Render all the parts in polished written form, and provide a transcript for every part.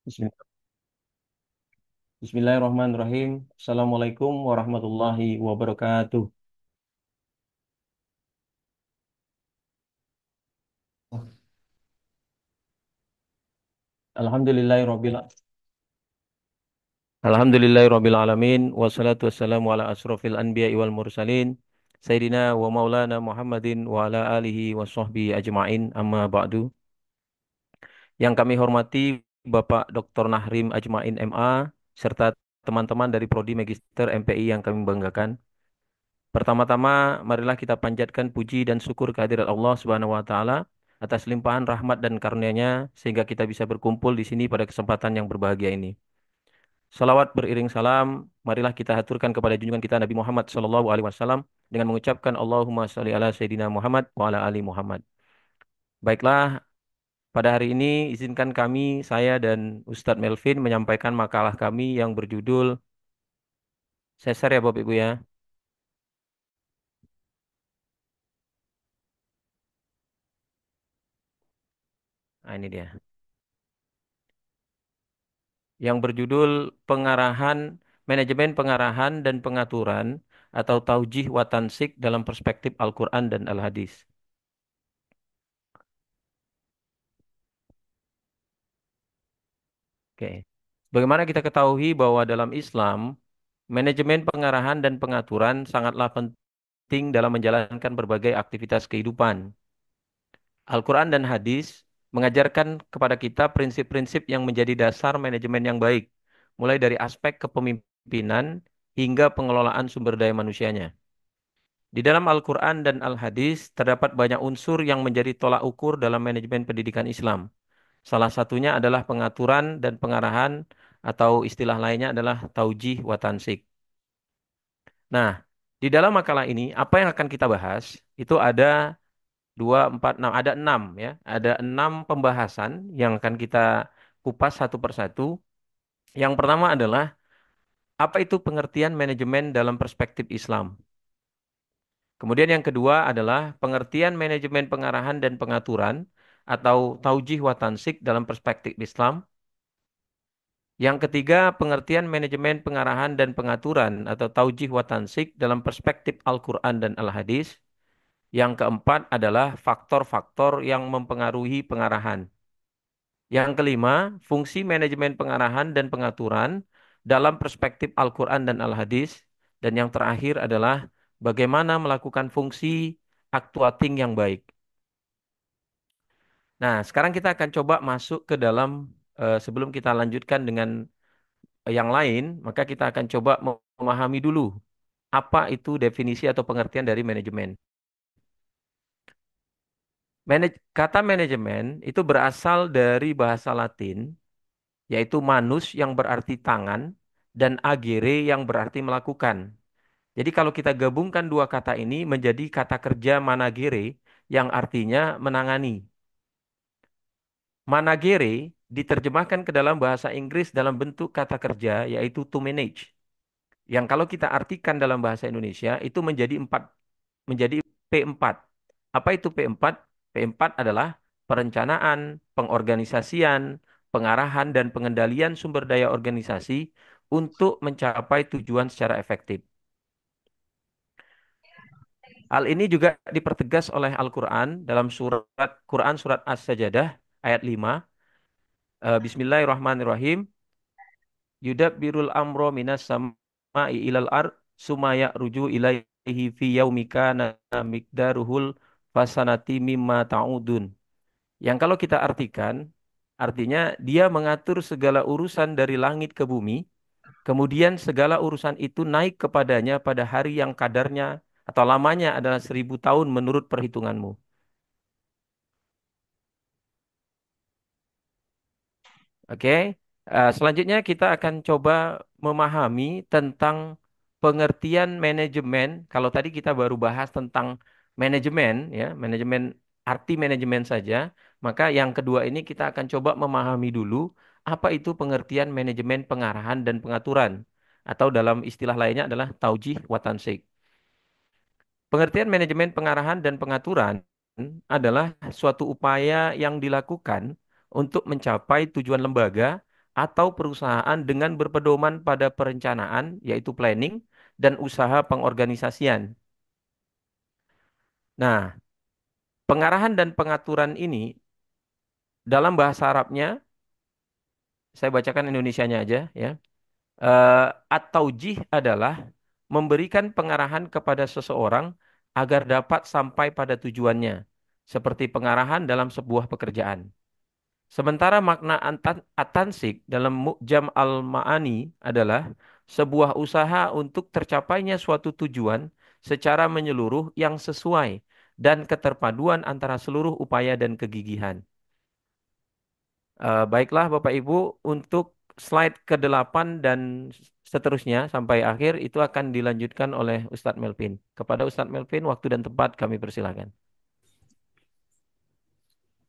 Bismillah- Bismillahirrahmanirrahim. Assalamualaikum warahmatullahi wabarakatuh. Alhamdulillahirabbil Alhamdulillahirabbil alamin wassalatu wassalamu ala asrofil anbiya'i wal mursalin Sayyidina wa maulana Muhammadin wa ala alihi wa sahbihi ajma'in amma ba'du. Yang kami hormati Bapak Dr. Nahrim Ajmain MA serta teman-teman dari Prodi Magister MPI yang kami banggakan. Pertama-tama, marilah kita panjatkan puji dan syukur kehadirat Allah Subhanahu wa taala atas limpahan rahmat dan karunia-Nya sehingga kita bisa berkumpul di sini pada kesempatan yang berbahagia ini. Salawat beriring salam, marilah kita haturkan kepada junjungan kita Nabi Muhammad sallallahu alaihi wasallam dengan mengucapkan Allahumma shalli ala sayyidina Muhammad wa ala ali Muhammad. Baiklah, pada hari ini izinkan kami, saya dan Ustadz Melvin menyampaikan makalah kami yang berjudul Sesar ya Bapak Ibu ya. Nah, ini dia. Yang berjudul Manajemen Pengarahan dan Pengaturan atau Taujih wa Tansik dalam Perspektif Al-Quran dan Al-Hadis. Oke. Bagaimana kita ketahui bahwa dalam Islam, manajemen pengarahan dan pengaturan sangatlah penting dalam menjalankan berbagai aktivitas kehidupan. Al-Quran dan hadis mengajarkan kepada kita prinsip-prinsip yang menjadi dasar manajemen yang baik, mulai dari aspek kepemimpinan hingga pengelolaan sumber daya manusianya. Di dalam Al-Quran dan Al-Hadis terdapat banyak unsur yang menjadi tolak ukur dalam manajemen pendidikan Islam. Salah satunya adalah pengaturan dan pengarahan atau istilah lainnya adalah taujih wa tansik. Nah, di dalam makalah ini apa yang akan kita bahas itu ada 2, 4, 6, ada 6 ya. Ada 6 pembahasan yang akan kita kupas satu persatu. Yang pertama adalah apa itu pengertian manajemen dalam perspektif Islam. Kemudian yang kedua adalah pengertian manajemen pengarahan dan pengaturan atau taujih wa tansik dalam perspektif Islam. Yang ketiga, pengertian manajemen pengarahan dan pengaturan atau taujih wa tansik dalam perspektif Al-Quran dan Al-Hadis. Yang keempat adalah faktor-faktor yang mempengaruhi pengarahan. Yang kelima, fungsi manajemen pengarahan dan pengaturan dalam perspektif Al-Quran dan Al-Hadis. Dan yang terakhir adalah bagaimana melakukan fungsi actuating yang baik. Nah, sekarang kita akan coba masuk ke dalam, sebelum kita lanjutkan dengan yang lain, maka kita akan coba memahami dulu apa itu definisi atau pengertian dari manajemen. Kata manajemen itu berasal dari bahasa Latin, yaitu manus yang berarti tangan dan agere yang berarti melakukan. Jadi kalau kita gabungkan dua kata ini menjadi kata kerja managere yang artinya menangani. Managere diterjemahkan ke dalam bahasa Inggris dalam bentuk kata kerja yaitu to manage. Yang kalau kita artikan dalam bahasa Indonesia itu menjadi P4. Apa itu P4? P4 adalah perencanaan, pengorganisasian, pengarahan dan pengendalian sumber daya organisasi untuk mencapai tujuan secara efektif. Hal ini juga dipertegas oleh Al-Qur'an dalam surat As-Sajdah ayat 5. Bismillahirrahmanirrahim. Yudabbirul amro minas sama'i ilal ar sumaya ruju ilaihi fi yaumika na miqdaruhul fasanati mimma ta'udun. Yang kalau kita artikan, artinya dia mengatur segala urusan dari langit ke bumi, kemudian segala urusan itu naik kepadanya pada hari yang kadarnya atau lamanya adalah 1.000 tahun menurut perhitunganmu. Oke, selanjutnya kita akan coba memahami tentang pengertian manajemen. Kalau tadi kita baru bahas tentang manajemen, ya, manajemen arti manajemen saja, maka yang kedua ini kita akan coba memahami dulu apa itu pengertian manajemen pengarahan dan pengaturan, atau dalam istilah lainnya adalah taujih wa tansik. Pengertian manajemen pengarahan dan pengaturan adalah suatu upaya yang dilakukan untuk mencapai tujuan lembaga atau perusahaan dengan berpedoman pada perencanaan, yaitu planning, dan usaha pengorganisasian. Nah, pengarahan dan pengaturan ini dalam bahasa Arabnya, saya bacakan Indonesianya aja ya. At-taujih adalah memberikan pengarahan kepada seseorang agar dapat sampai pada tujuannya, seperti pengarahan dalam sebuah pekerjaan. Sementara makna atansik dalam Mu'jam al-Ma'ani adalah sebuah usaha untuk tercapainya suatu tujuan secara menyeluruh yang sesuai dan keterpaduan antara seluruh upaya dan kegigihan. Baiklah Bapak Ibu, untuk slide ke-8 dan seterusnya sampai akhir itu akan dilanjutkan oleh Ustadz Melvin. Kepada Ustadz Melvin, waktu dan tempat kami persilakan.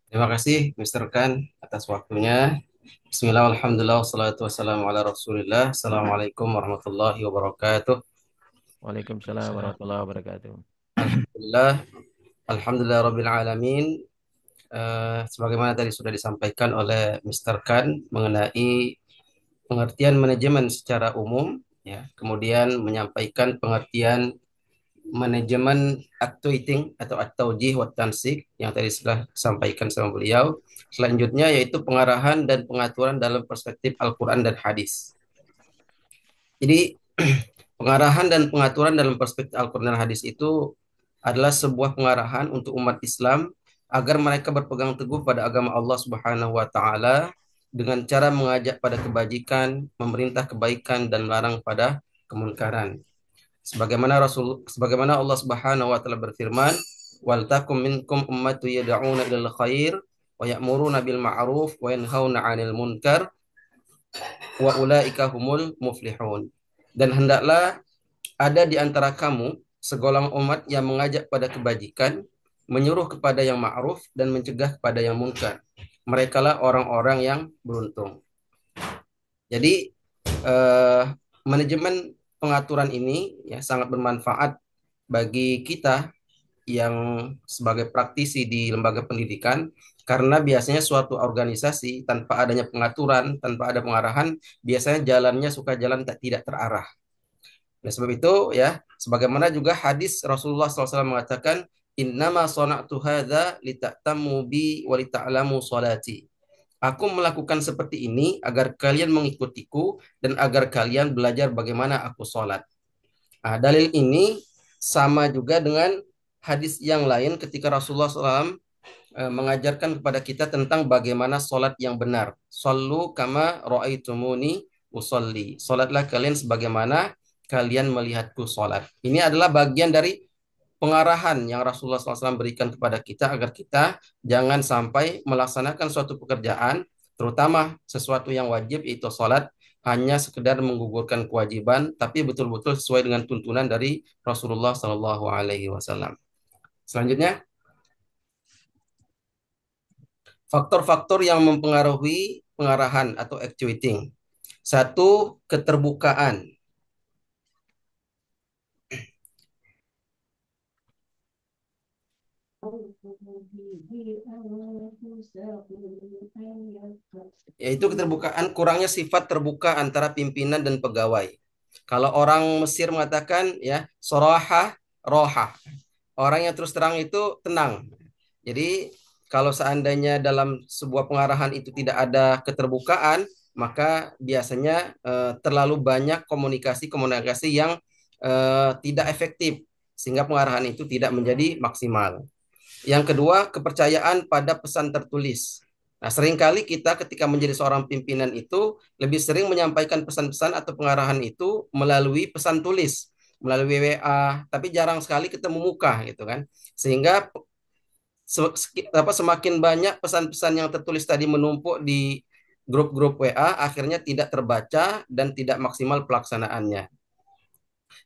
Terima kasih Mr. Khan atas waktunya. Bismillah, alhamdulillah, wassalatu wassalamu ala rasulillah. Assalamualaikum warahmatullahi wabarakatuh. Waalaikumsalam warahmatullahi wabarakatuh. Alhamdulillah, alhamdulillah rabbil alamin. Sebagaimana tadi sudah disampaikan oleh Mr. Khan mengenai pengertian manajemen secara umum, ya, kemudian menyampaikan pengertian manajemen actuating atau at-taujih wa tansik yang tadi sudah disampaikan sama beliau. Selanjutnya yaitu pengarahan dan pengaturan dalam perspektif Al-Quran dan hadis. Jadi pengarahan dan pengaturan dalam perspektif Al-Quran dan hadis itu adalah sebuah pengarahan untuk umat Islam agar mereka berpegang teguh pada agama Allah Subhanahu wa taala dengan cara mengajak pada kebajikan, memerintah kebaikan dan melarang pada kemunkaran. Sebagaimana Allah Subhanahu wa taala berfirman, "Wal takum minkum ummatu yad'una ilal khair wa ya'muruna bil ma'ruf wa yanhauna 'anil munkar wa ulaika humul muflihun." Dan hendaklah ada di antara kamu segolongan umat yang mengajak pada kebajikan, menyuruh kepada yang ma'ruf dan mencegah kepada yang munkar. Merekalah orang-orang yang beruntung. Jadi eh, manajemen pengaturan ini ya sangat bermanfaat bagi kita yang sebagai praktisi di lembaga pendidikan karena biasanya suatu organisasi tanpa adanya pengaturan, tanpa ada pengarahan, biasanya jalannya suka jalan tidak terarah. Oleh sebab itu ya, sebagaimana juga hadis Rasulullah SAW mengatakan, Innama sona'tu hadza lita'tamu bi wa lita'lamu salati. Aku melakukan seperti ini agar kalian mengikutiku dan agar kalian belajar bagaimana aku sholat. Nah, dalil ini sama juga dengan hadis yang lain ketika Rasulullah SAW mengajarkan kepada kita tentang bagaimana sholat yang benar. Sallu kama ra'aitumuni usolli. Sholatlah kalian sebagaimana kalian melihatku sholat. Ini adalah bagian dari pengarahan yang Rasulullah SAW berikan kepada kita agar kita jangan sampai melaksanakan suatu pekerjaan, terutama sesuatu yang wajib yaitu sholat, hanya sekedar menggugurkan kewajiban, tapi betul-betul sesuai dengan tuntunan dari Rasulullah SAW. Selanjutnya, faktor-faktor yang mempengaruhi pengarahan atau actuating. Satu, keterbukaan. Yaitu keterbukaan, kurangnya sifat terbuka antara pimpinan dan pegawai. Kalau orang Mesir mengatakan ya, soroha, roha. Orang yang terus terang itu tenang. Jadi kalau seandainya dalam sebuah pengarahan itu tidak ada keterbukaan, maka biasanya terlalu banyak komunikasi-komunikasi yang tidak efektif sehingga pengarahan itu tidak menjadi maksimal. Yang kedua, kepercayaan pada pesan tertulis. Nah, seringkali kita ketika menjadi seorang pimpinan itu lebih sering menyampaikan pesan-pesan atau pengarahan itu melalui pesan tulis, melalui WA, tapi jarang sekali ketemu muka gitu kan. Sehingga semakin banyak pesan-pesan yang tertulis tadi menumpuk di grup-grup WA, akhirnya tidak terbaca dan tidak maksimal pelaksanaannya.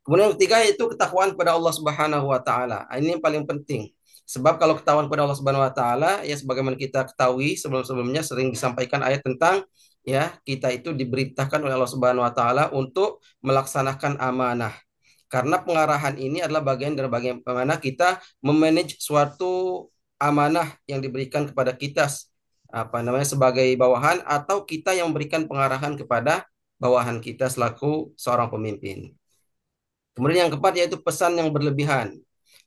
Kemudian yang ketiga yaitu ketakwaan kepada Allah Subhanahu wa taala. Ini yang paling penting. Sebab kalau ketahuan kepada Allah Subhanahu wa taala ya sebagaimana kita ketahui sebelum-sebelumnya sering disampaikan ayat tentang ya kita itu diberitakan oleh Allah Subhanahu wa taala untuk melaksanakan amanah. Karena pengarahan ini adalah bagian dari bagaimana kita memanage suatu amanah yang diberikan kepada kita apa namanya sebagai bawahan atau kita yang memberikan pengarahan kepada bawahan kita selaku seorang pemimpin. Kemudian yang keempat yaitu pesan yang berlebihan.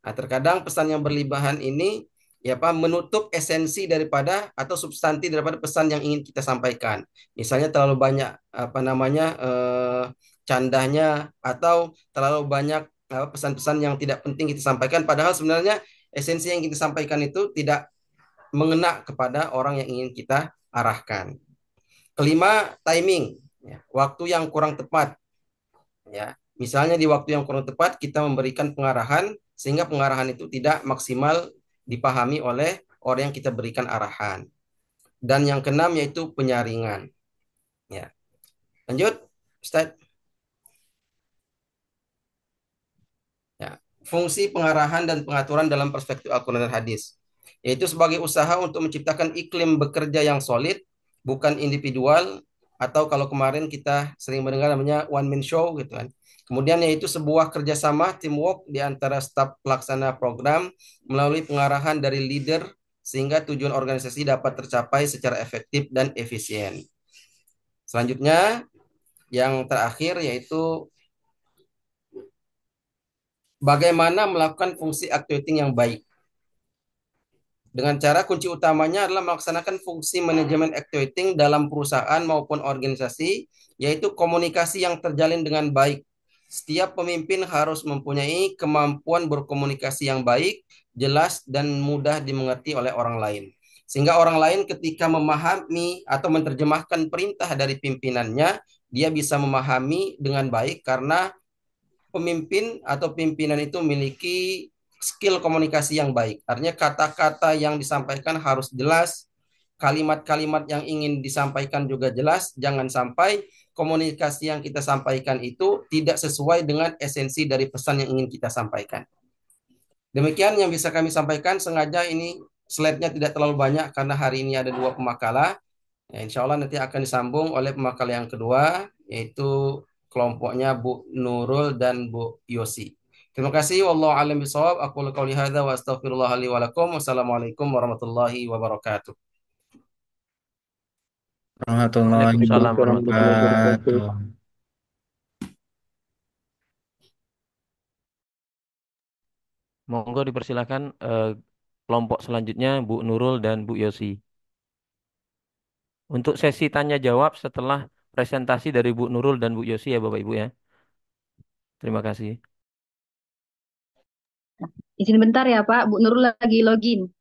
Nah, terkadang pesan yang berlebihan ini ya apa menutup esensi daripada atau substansi daripada pesan yang ingin kita sampaikan. Misalnya terlalu banyak apa namanya candanya atau terlalu banyak pesan-pesan yang tidak penting kita sampaikan padahal sebenarnya esensi yang kita sampaikan itu tidak mengena kepada orang yang ingin kita arahkan. Kelima, timing, ya, waktu yang kurang tepat. Ya, misalnya di waktu yang kurang tepat kita memberikan pengarahan sehingga pengarahan itu tidak maksimal dipahami oleh orang yang kita berikan arahan. Dan yang keenam yaitu penyaringan. Ya, lanjut, Ustaz. Ya, fungsi pengarahan dan pengaturan dalam perspektif Al-Quran dan Hadis, yaitu sebagai usaha untuk menciptakan iklim bekerja yang solid, bukan individual, atau kalau kemarin kita sering mendengar namanya one man show gitu kan. Kemudian yaitu sebuah kerjasama teamwork di antara staf pelaksana program melalui pengarahan dari leader sehingga tujuan organisasi dapat tercapai secara efektif dan efisien. Selanjutnya, yang terakhir yaitu bagaimana melakukan fungsi activating yang baik. Dengan cara kunci utamanya adalah melaksanakan fungsi manajemen activating dalam perusahaan maupun organisasi, yaitu komunikasi yang terjalin dengan baik. Setiap pemimpin harus mempunyai kemampuan berkomunikasi yang baik, jelas, dan mudah dimengerti oleh orang lain. Sehingga orang lain ketika memahami atau menerjemahkan perintah dari pimpinannya, dia bisa memahami dengan baik karena pemimpin atau pimpinan itu memiliki skill komunikasi yang baik. Artinya kata-kata yang disampaikan harus jelas, kalimat-kalimat yang ingin disampaikan juga jelas, jangan sampai komunikasi yang kita sampaikan itu tidak sesuai dengan esensi dari pesan yang ingin kita sampaikan. Demikian yang bisa kami sampaikan, sengaja ini slide-nya tidak terlalu banyak karena hari ini ada dua pemakalah. Ya, insya Allah nanti akan disambung oleh pemakalah yang kedua, yaitu kelompoknya Bu Nurul dan Bu Yosi. Terima kasih. Wallahu a'lam bishawab. Aku qouli hadza wa astaghfirullah li wa lakum. Wassalamualaikum warahmatullahi wabarakatuh. Warahmatullahi Waalaikumsalam warahmatullahi wabarakatuh. wabarakatuh. Monggo dipersilakan kelompok selanjutnya Bu Nurul dan Bu Yosi. Untuk sesi tanya jawab setelah presentasi dari Bu Nurul dan Bu Yosi ya Bapak Ibu ya. Terima kasih. Izin bentar ya Pak, Bu Nurul lagi login.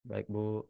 Baik Bu.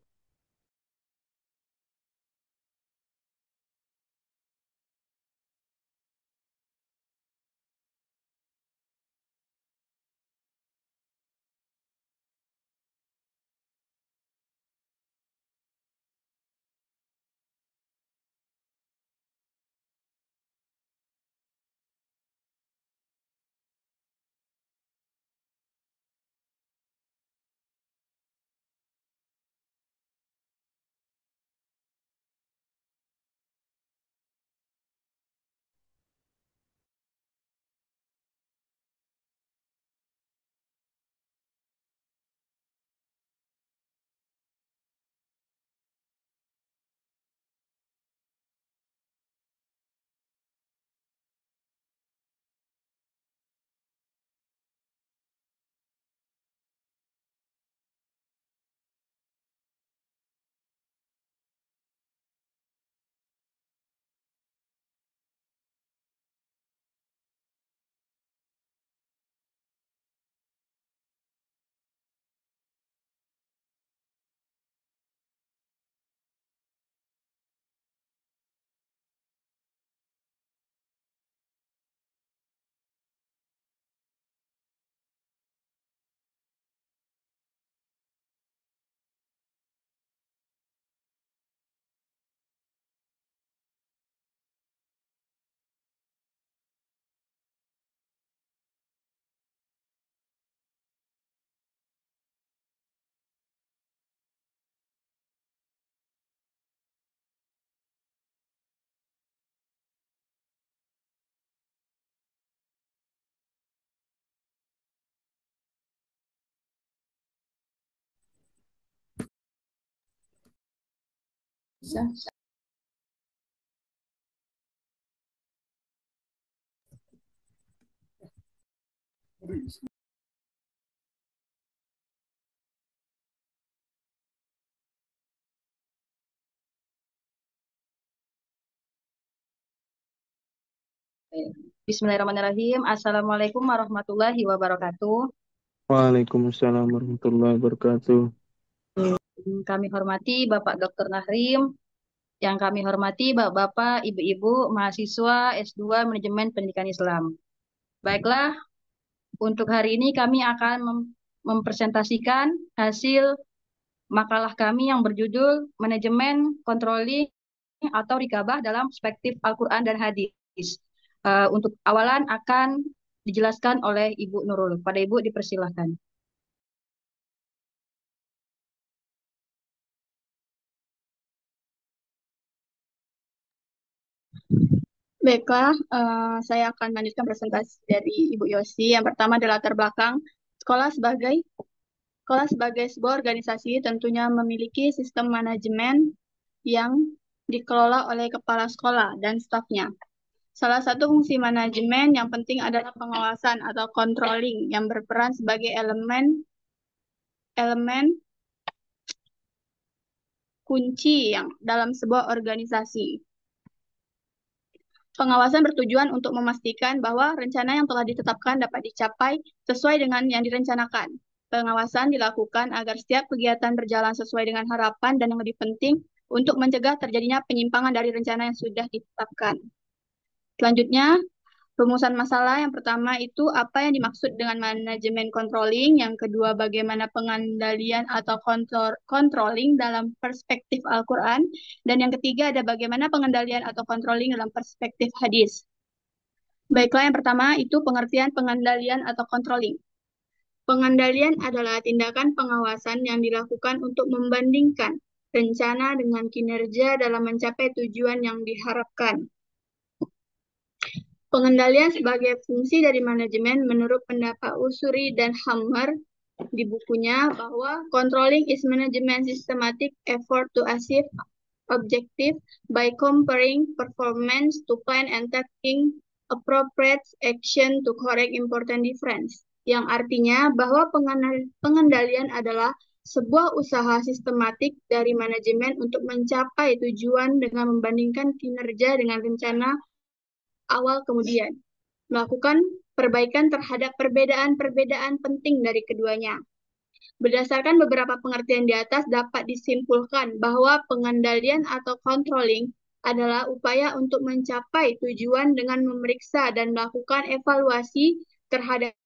Bismillahirrahmanirrahim. Assalamualaikum warahmatullahi wabarakatuh. Waalaikumsalam warahmatullahi wabarakatuh. Kami hormati Bapak Dr. Nahrim, yang kami hormati Bapak-Bapak, Ibu-Ibu, mahasiswa S2 Manajemen Pendidikan Islam. Baiklah, untuk hari ini kami akan mempresentasikan hasil makalah kami yang berjudul Manajemen Controlling atau Rikabah dalam Perspektif Al-Quran dan Hadis. Untuk awalan akan dijelaskan oleh Ibu Nurul. Pada Ibu dipersilahkan. Baiklah, saya akan melanjutkan presentasi dari Ibu Yosi. Yang pertama adalah latar belakang sekolah sebagai sebuah organisasi tentunya memiliki sistem manajemen yang dikelola oleh kepala sekolah dan stafnya. Salah satu fungsi manajemen yang penting adalah pengawasan atau controlling yang berperan sebagai elemen kunci yang dalam sebuah organisasi. Pengawasan bertujuan untuk memastikan bahwa rencana yang telah ditetapkan dapat dicapai sesuai dengan yang direncanakan. Pengawasan dilakukan agar setiap kegiatan berjalan sesuai dengan harapan dan yang lebih penting untuk mencegah terjadinya penyimpangan dari rencana yang sudah ditetapkan. Selanjutnya, rumusan masalah yang pertama itu apa yang dimaksud dengan manajemen controlling, yang kedua bagaimana pengendalian atau controlling dalam perspektif Al-Quran, dan yang ketiga ada bagaimana pengendalian atau controlling dalam perspektif hadis. Baiklah, yang pertama itu pengertian pengendalian atau controlling. Pengendalian adalah tindakan pengawasan yang dilakukan untuk membandingkan rencana dengan kinerja dalam mencapai tujuan yang diharapkan. Pengendalian sebagai fungsi dari manajemen menurut pendapat Usuri dan Hammer di bukunya bahwa controlling is management systematic effort to achieve objective by comparing performance to plan and taking appropriate action to correct important difference. Yang artinya bahwa pengendalian adalah sebuah usaha sistematik dari manajemen untuk mencapai tujuan dengan membandingkan kinerja dengan rencana awal, kemudian melakukan perbaikan terhadap perbedaan-perbedaan penting dari keduanya. Berdasarkan beberapa pengertian di atas, dapat disimpulkan bahwa pengendalian atau controlling adalah upaya untuk mencapai tujuan dengan memeriksa dan melakukan evaluasi terhadap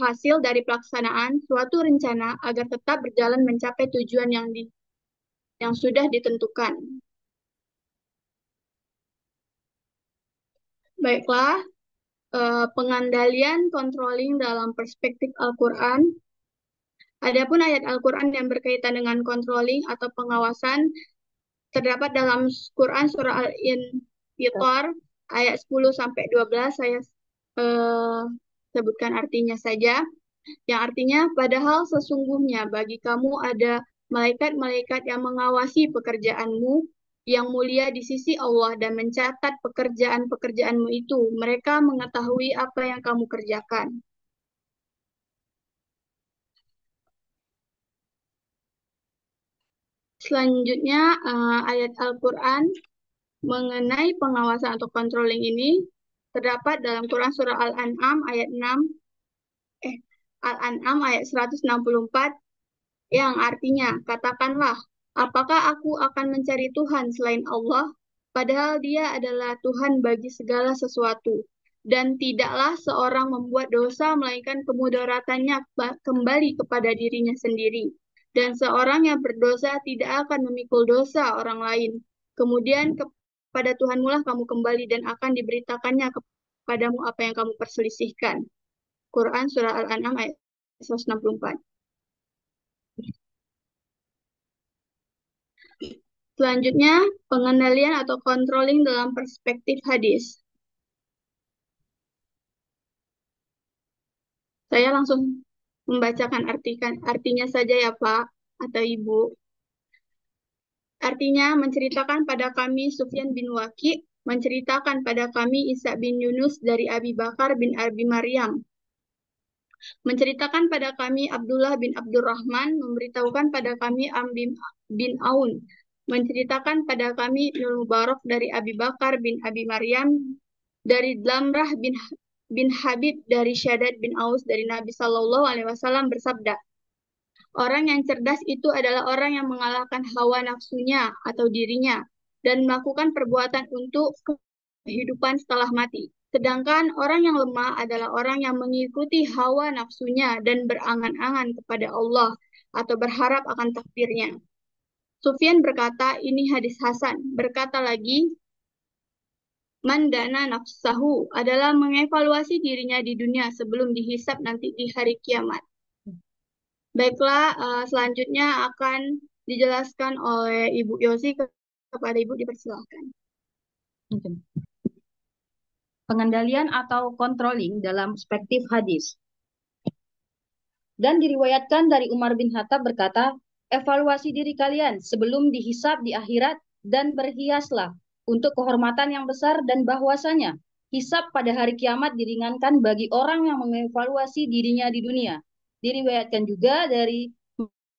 hasil dari pelaksanaan suatu rencana agar tetap berjalan mencapai tujuan yang sudah ditentukan. Baiklah, pengendalian controlling dalam perspektif Al-Quran. Adapun ayat Al-Quran yang berkaitan dengan controlling atau pengawasan terdapat dalam Quran surah Al-Infitar ayat 10-12. Saya sebutkan artinya saja, yang artinya padahal sesungguhnya bagi kamu ada malaikat-malaikat yang mengawasi pekerjaanmu yang mulia di sisi Allah dan mencatat pekerjaan-pekerjaanmu itu. Mereka mengetahui apa yang kamu kerjakan. Selanjutnya, ayat Al-Quran mengenai pengawasan atau controlling ini terdapat dalam Quran surah Al-An'am ayat 164, yang artinya, katakanlah, apakah aku akan mencari Tuhan selain Allah, padahal Dia adalah Tuhan bagi segala sesuatu, dan tidaklah seorang membuat dosa melainkan kemudaratannya kembali kepada dirinya sendiri, dan seorang yang berdosa tidak akan memikul dosa orang lain. Kemudian kepada Tuhanmu lah kamu kembali dan akan diberitakannya kepadamu apa yang kamu perselisihkan. Quran surah Al-An'am ayat 164. Selanjutnya, pengendalian atau controlling dalam perspektif hadis. Saya langsung membacakan artinya saja ya Pak atau Ibu. Artinya, menceritakan pada kami Sufyan bin Waki, menceritakan pada kami Isa bin Yunus dari Abi Bakar bin Abi Maryam, menceritakan pada kami Abdullah bin Abdurrahman, memberitahukan pada kami Amr bin Aun, menceritakan pada kami Ibnu Mubarak dari Abi Bakar bin Abi Maryam, dari Damrah bin Habib dari Syaddad bin Aus dari Nabi Shallallahu Alaihi Wasallam bersabda, orang yang cerdas itu adalah orang yang mengalahkan hawa nafsunya atau dirinya dan melakukan perbuatan untuk kehidupan setelah mati. Sedangkan orang yang lemah adalah orang yang mengikuti hawa nafsunya dan berangan-angan kepada Allah atau berharap akan takdirnya. Sufyan berkata, ini hadis Hasan. Berkata lagi, mandana nafsahu adalah mengevaluasi dirinya di dunia sebelum dihisap nanti di hari kiamat. Baiklah, selanjutnya akan dijelaskan oleh Ibu Yosi. Kepada Ibu dipersilahkan. Mungkin. Pengendalian atau controlling dalam perspektif hadis. Dan diriwayatkan dari Umar bin Khattab berkata, evaluasi diri kalian sebelum dihisab di akhirat dan berhiaslah untuk kehormatan yang besar dan bahwasanya hisab pada hari kiamat diringankan bagi orang yang mengevaluasi dirinya di dunia. Diriwayatkan juga dari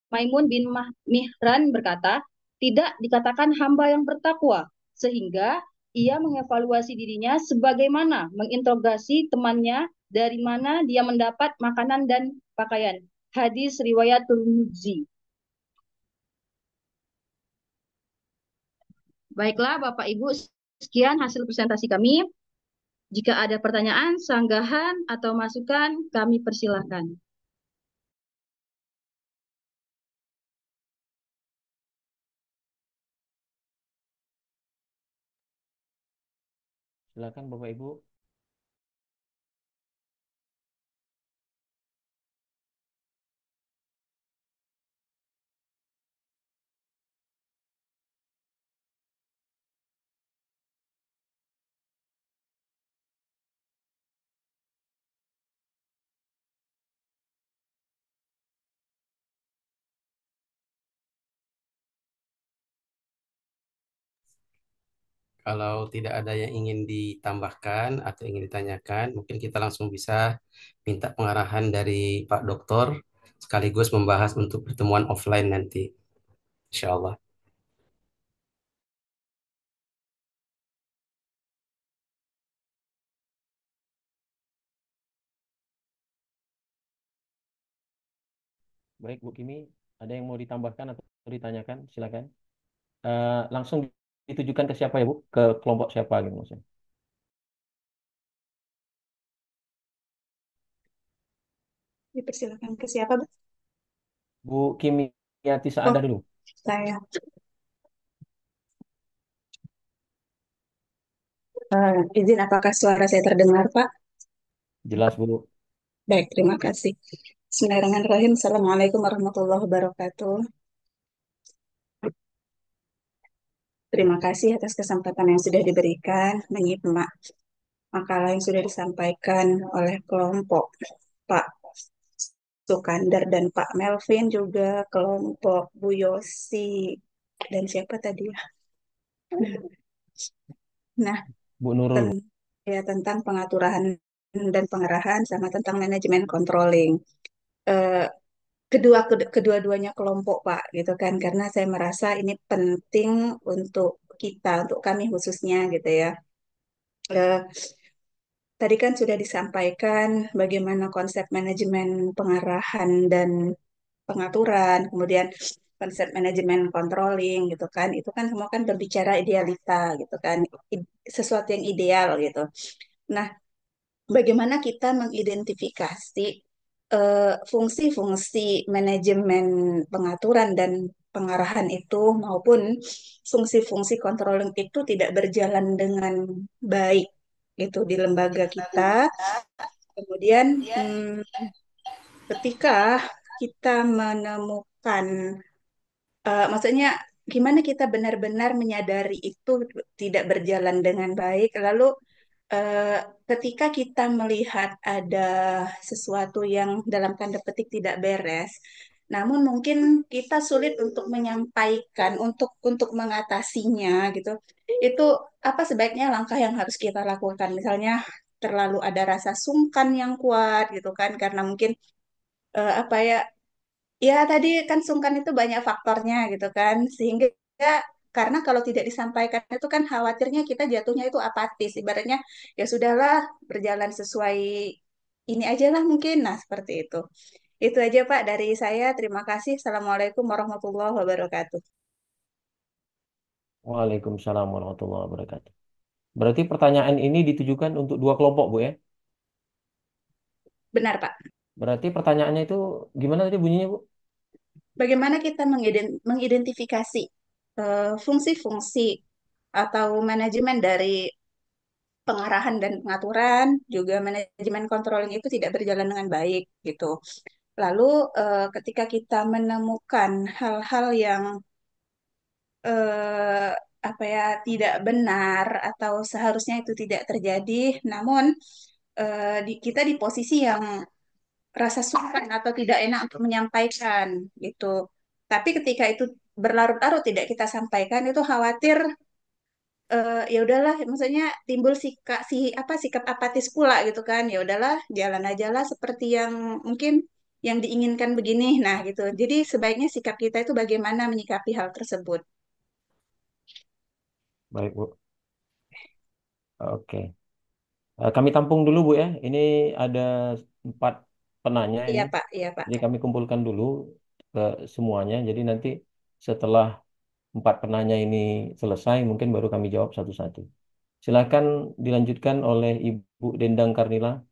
Maimun bin Mihran berkata, tidak dikatakan hamba yang bertakwa, sehingga ia mengevaluasi dirinya sebagaimana menginterogasi temannya dari mana dia mendapat makanan dan pakaian. Hadis riwayat Tirmidzi. Baiklah Bapak Ibu, sekian hasil presentasi kami. Jika ada pertanyaan, sanggahan, atau masukan, kami persilahkan. Silakan Bapak Ibu. Kalau tidak ada yang ingin ditambahkan atau ingin ditanyakan, mungkin kita langsung bisa minta pengarahan dari Pak Doktor sekaligus membahas untuk pertemuan offline nanti, insya Allah. Baik Bu Kimi, ada yang mau ditambahkan atau ditanyakan? Silakan. Langsung ditujukan ke siapa ya Bu? Ke kelompok siapa gitu maksudnya? Dipersilakan ke siapa, Bu? Bu Kimi Yati Oh, Saada dulu. saya. Izin, apakah suara saya terdengar, Pak? Jelas Bu. Baik, terima kasih. Bismillahirrahmanirrahim. Assalamualaikum warahmatullahi wabarakatuh. Terima kasih atas kesempatan yang sudah diberikan menyimak makalah yang sudah disampaikan oleh kelompok Pak Sukandar dan Pak Melvin, juga kelompok Bu Yosi dan siapa tadi ya? Nah, Bu Nurul Bu. ya tentang pengaturan dan pengerahan sama tentang manajemen controlling. Eh, kedua-duanya kelompok Pak gitu kan, karena saya merasa ini penting untuk kita, untuk kami khususnya gitu ya. Eh, Tadi kan sudah disampaikan bagaimana konsep manajemen pengarahan dan pengaturan, kemudian konsep manajemen controlling gitu kan. Itu kan semua kan berbicara idealita gitu kan, sesuatu yang ideal gitu. Nah, bagaimana kita mengidentifikasi fungsi-fungsi manajemen pengaturan dan pengarahan itu maupun fungsi-fungsi controlling itu tidak berjalan dengan baik gitu di lembaga kita. Kemudian ketika kita menemukan, maksudnya gimana kita benar-benar menyadari itu tidak berjalan dengan baik, lalu eh, ketika kita melihat ada sesuatu yang dalam tanda petik tidak beres, Namun mungkin kita sulit untuk menyampaikan, untuk mengatasinya gitu. Itu apa sebaiknya langkah yang harus kita lakukan? Misalnya terlalu ada rasa sungkan yang kuat gitu kan, karena mungkin apa ya, ya tadi kan sungkan itu banyak faktornya gitu kan, sehingga karena kalau tidak disampaikan itu kan khawatirnya kita jatuhnya itu apatis, ibaratnya ya sudahlah berjalan sesuai ini aja lah mungkin. Nah, seperti itu. Itu aja Pak dari saya. Terima kasih. Assalamualaikum warahmatullahi wabarakatuh. Waalaikumsalam warahmatullahi wabarakatuh. Berarti pertanyaan ini ditujukan untuk dua kelompok, Bu ya? Benar Pak. Berarti pertanyaannya itu gimana tadi bunyinya, Bu? Bagaimana kita mengidentifikasi fungsi-fungsi atau manajemen dari pengarahan dan pengaturan, juga manajemen controlling itu tidak berjalan dengan baik gitu. Lalu ketika kita menemukan hal-hal yang eh, apa ya tidak benar atau seharusnya itu tidak terjadi, namun kita di posisi yang rasa sungkan atau tidak enak untuk menyampaikan gitu. Tapi ketika itu berlarut-larut tidak kita sampaikan, itu khawatir ya udahlah, maksudnya timbul sikap apatis pula gitu kan. Ya udahlah, jalan aja lah seperti yang mungkin yang diinginkan begini. Nah, gitu. Jadi sebaiknya sikap kita itu bagaimana menyikapi hal tersebut. Baik, Bu. Oke. Kami tampung dulu, Bu ya. Ini ada 4 penanya Iya, ini. Pak. Iya, Pak. Jadi kami kumpulkan dulu ke semuanya. Jadi nanti setelah 4 penanya ini selesai, mungkin baru kami jawab satu-satu. Silakan dilanjutkan oleh Ibu Dendang Karnila.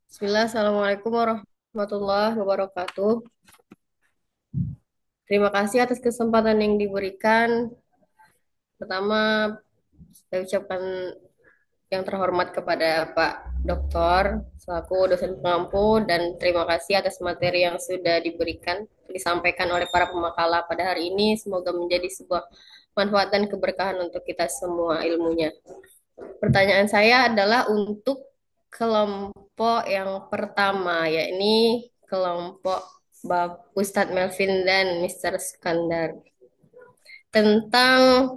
Bismillah, Assalamualaikum warahmatullahi wabarakatuh. Terima kasih atas kesempatan yang diberikan. Pertama, saya ucapkan yang terhormat kepada Pak Doktor selaku dosen pengampu dan terima kasih atas materi yang sudah disampaikan oleh para pemakalah pada hari ini. Semoga menjadi sebuah manfaat dan keberkahan untuk kita semua ilmunya. Pertanyaan saya adalah untuk kelompok yang pertama, yakni kelompok Ustadz Melvin dan Mr. Skandar tentang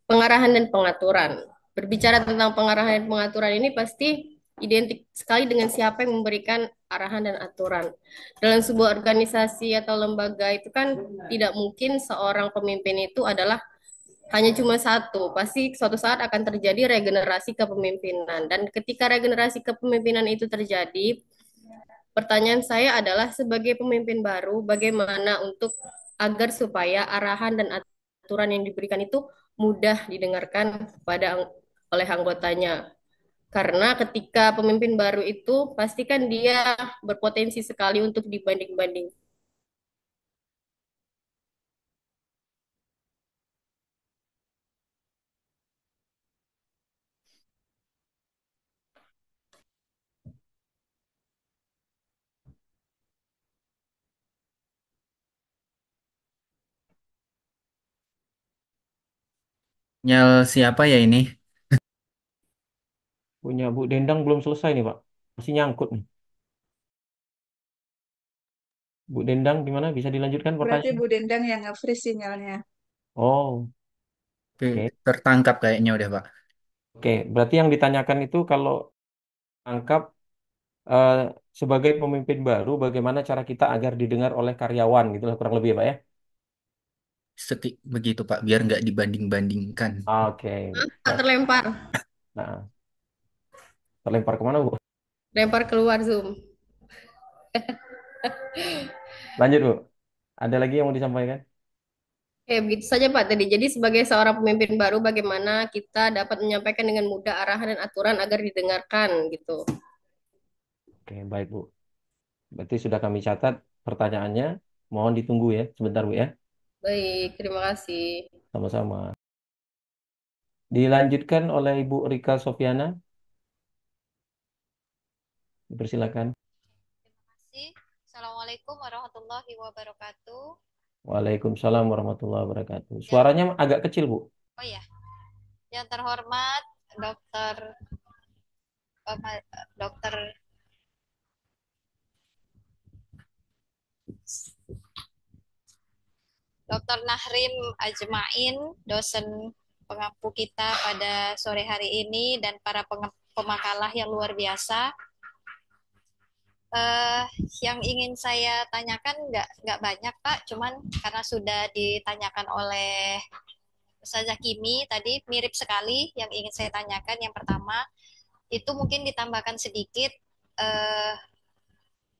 pengarahan dan pengaturan. Berbicara tentang pengarahan dan pengaturan ini pasti identik sekali dengan siapa yang memberikan arahan dan aturan. Dalam sebuah organisasi atau lembaga itu kan tidak mungkin seorang pemimpin itu adalah hanya cuma satu. Pasti suatu saat akan terjadi regenerasi kepemimpinan. Dan ketika regenerasi kepemimpinan itu terjadi, pertanyaan saya adalah sebagai pemimpin baru, bagaimana untuk agar supaya arahan dan aturan yang diberikan itu mudah didengarkan oleh anggotanya. Karena ketika pemimpin baru itu pastikan dia berpotensi sekali untuk dibanding-banding. Nyal siapa ya ini? Punya Bu Dendang belum selesai nih, Pak. Masih nyangkut nih. Bu Dendang gimana? Bisa dilanjutkan Berarti pertanyaan? Bu Dendang yang nge-freeze sinyalnya. Oh, Oke, oke. tertangkap kayaknya udah, Pak. Oke, berarti yang ditanyakan itu kalau angkap eh, sebagai pemimpin baru, bagaimana cara kita agar didengar oleh karyawan gitu lah kurang lebih ya, Pak ya? Begitu, Pak, biar nggak dibanding-bandingkan. Oke. Tak Nah, terlempar, nah, terlempar kemana, Bu? lempar keluar Zoom. Lanjut, Bu. Ada lagi yang mau disampaikan? Oke, begitu saja Pak tadi. Jadi sebagai seorang pemimpin baru, bagaimana kita dapat menyampaikan dengan mudah arahan dan aturan agar didengarkan gitu. Oke, baik, Bu. Berarti sudah kami catat pertanyaannya. Mohon ditunggu ya, sebentar, Bu ya. Baik, terima kasih. Sama-sama. Dilanjutkan oleh Ibu Rika Sofiana. Dipersilakan. kasih. Assalamualaikum warahmatullahi wabarakatuh. Waalaikumsalam warahmatullahi wabarakatuh. Yang, Suaranya agak kecil, Bu. oh ya, yang terhormat Dokter Bapak Dokter Dr. Nahrim Ajmain, dosen pengampu kita pada sore hari ini, dan para pemakalah yang luar biasa. eh yang ingin saya tanyakan nggak banyak Pak, cuman karena sudah ditanyakan oleh Ustazah Kimi tadi mirip sekali yang ingin saya tanyakan. Yang pertama itu mungkin ditambahkan sedikit, eh,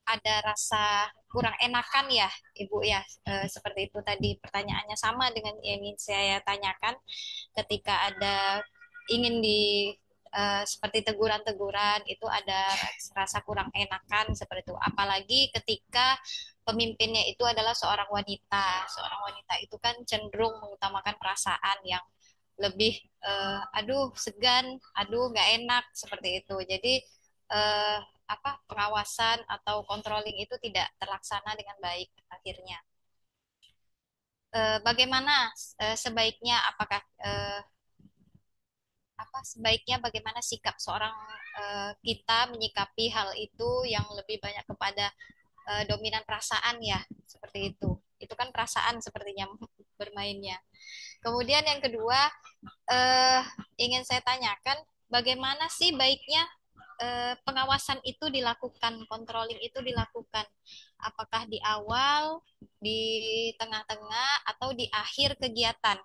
ada rasa kurang enakan ya Ibu ya. Seperti itu tadi pertanyaannya sama dengan yang ingin saya tanyakan, ketika ada ingin seperti teguran-teguran itu ada rasa kurang enakan seperti itu, apalagi ketika pemimpinnya itu adalah seorang wanita. Seorang wanita itu kan cenderung mengutamakan perasaan yang lebih, aduh segan, aduh nggak enak seperti itu. Jadi eh, pengawasan atau controlling itu tidak terlaksana dengan baik akhirnya. Bagaimana sebaiknya, apakah sebaiknya bagaimana sikap seorang kita menyikapi hal itu yang lebih banyak kepada dominan perasaan ya, seperti itu. Itu kan perasaan sepertinya bermainnya. Kemudian yang kedua, eh, ingin saya tanyakan, bagaimana sih baiknya pengawasan itu dilakukan, controlling itu dilakukan? Apakah di awal, di tengah-tengah, atau di akhir kegiatan,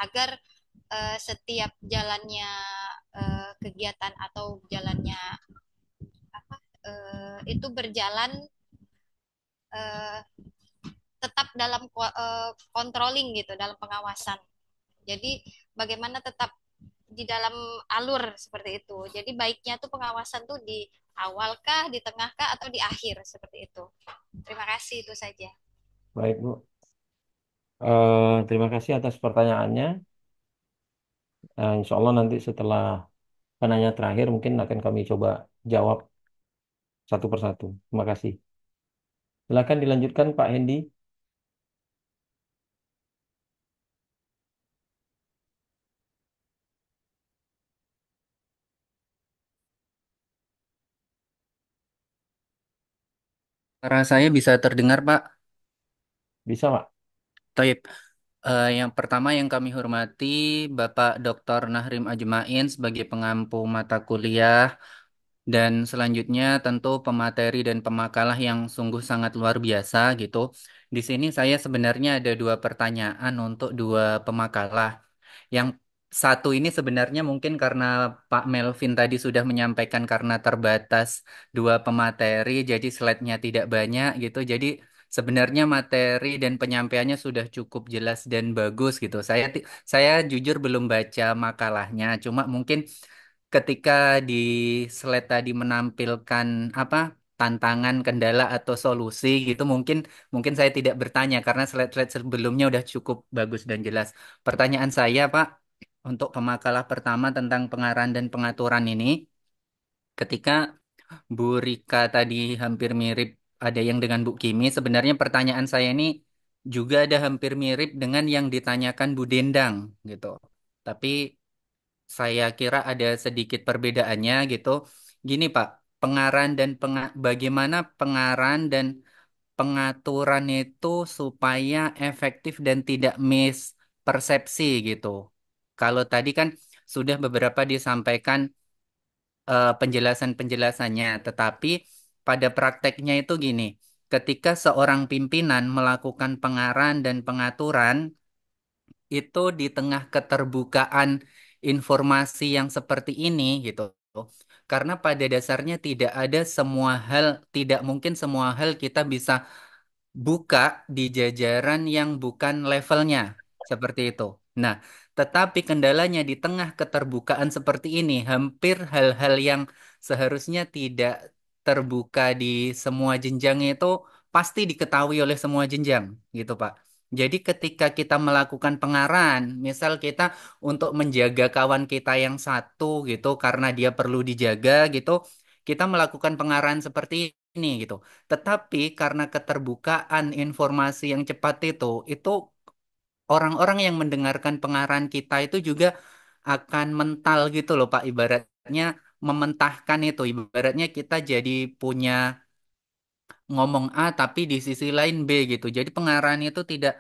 agar setiap jalannya kegiatan atau jalannya itu berjalan eh, tetap dalam controlling gitu, dalam pengawasan. Jadi bagaimana tetap di dalam alur seperti itu. Jadi baiknya tuh pengawasan tuh di awal kah, di tengah kah, atau di akhir seperti itu. Terima kasih, itu saja. Baik, Bu. Terima kasih atas pertanyaannya. Insya Allah nanti setelah penanya terakhir mungkin akan kami coba jawab satu persatu. Terima kasih. Silakan dilanjutkan Pak Hendi. Suara saya bisa terdengar, Pak. Bisa, Pak? Taib. Yang pertama yang kami hormati Bapak Dr. Nahrim Ajmain sebagai pengampu mata kuliah, dan selanjutnya tentu pemateri dan pemakalah yang sungguh sangat luar biasa gitu. Di sini saya sebenarnya ada dua pertanyaan untuk dua pemakalah. Yang satu ini sebenarnya mungkin karena Pak Melvin tadi sudah menyampaikan karena terbatas dua pemateri, jadi slide-nya tidak banyak gitu. Jadi sebenarnya materi dan penyampaiannya sudah cukup jelas dan bagus gitu. Saya jujur belum baca makalahnya, cuma mungkin ketika di slide tadi menampilkan apa tantangan, kendala atau solusi gitu, mungkin mungkin saya tidak bertanya karena slide-slide sebelumnya udah cukup bagus dan jelas. Pertanyaan saya, Pak, untuk pemakalah pertama tentang pengarahan dan pengaturan ini, ketika Bu Rika tadi hampir mirip ada yang dengan Bu Kimi, sebenarnya pertanyaan saya ini juga ada hampir mirip dengan yang ditanyakan Bu Dendang gitu. Tapi saya kira ada sedikit perbedaannya gitu. Gini Pak, bagaimana pengarahan dan pengaturan itu supaya efektif dan tidak miss persepsi gitu. Kalau tadi kan sudah beberapa disampaikan penjelasan-penjelasannya, tetapi pada prakteknya itu gini, ketika seorang pimpinan melakukan pengarahan dan pengaturan, itu di tengah keterbukaan informasi yang seperti ini gitu. Karena pada dasarnya tidak mungkin semua hal kita bisa buka di jajaran yang bukan levelnya, seperti itu. Nah, tetapi kendalanya di tengah keterbukaan seperti ini, hampir hal-hal yang seharusnya tidak terbuka di semua jenjang itu pasti diketahui oleh semua jenjang, gitu, Pak. Jadi ketika kita melakukan pengarahan, misal kita untuk menjaga kawan kita yang satu gitu karena dia perlu dijaga gitu, kita melakukan pengarahan seperti ini gitu. Tetapi karena keterbukaan informasi yang cepat itu orang-orang yang mendengarkan pengarahan kita itu juga akan mental gitu loh Pak. Ibaratnya mementahkan itu. Ibaratnya kita jadi punya ngomong A tapi di sisi lain B gitu. Jadi pengarahan itu tidak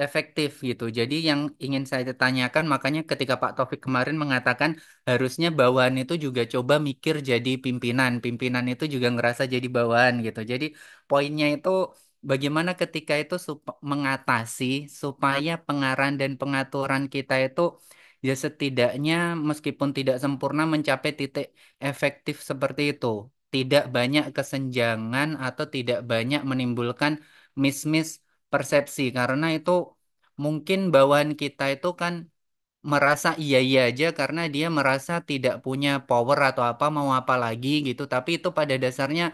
efektif gitu. Jadi yang ingin saya tanyakan makanya ketika Pak Taufik kemarin mengatakan harusnya bawahan itu juga coba mikir jadi pimpinan. Pimpinan itu juga ngerasa jadi bawahan gitu. Jadi poinnya itu bagaimana ketika itu mengatasi supaya pengarahan dan pengaturan kita itu ya setidaknya meskipun tidak sempurna mencapai titik efektif seperti itu. Tidak banyak kesenjangan atau tidak banyak menimbulkan miss-miss persepsi karena itu mungkin bawahan kita itu kan merasa iya-iya aja karena dia merasa tidak punya power atau apa mau apa lagi gitu tapi itu pada dasarnya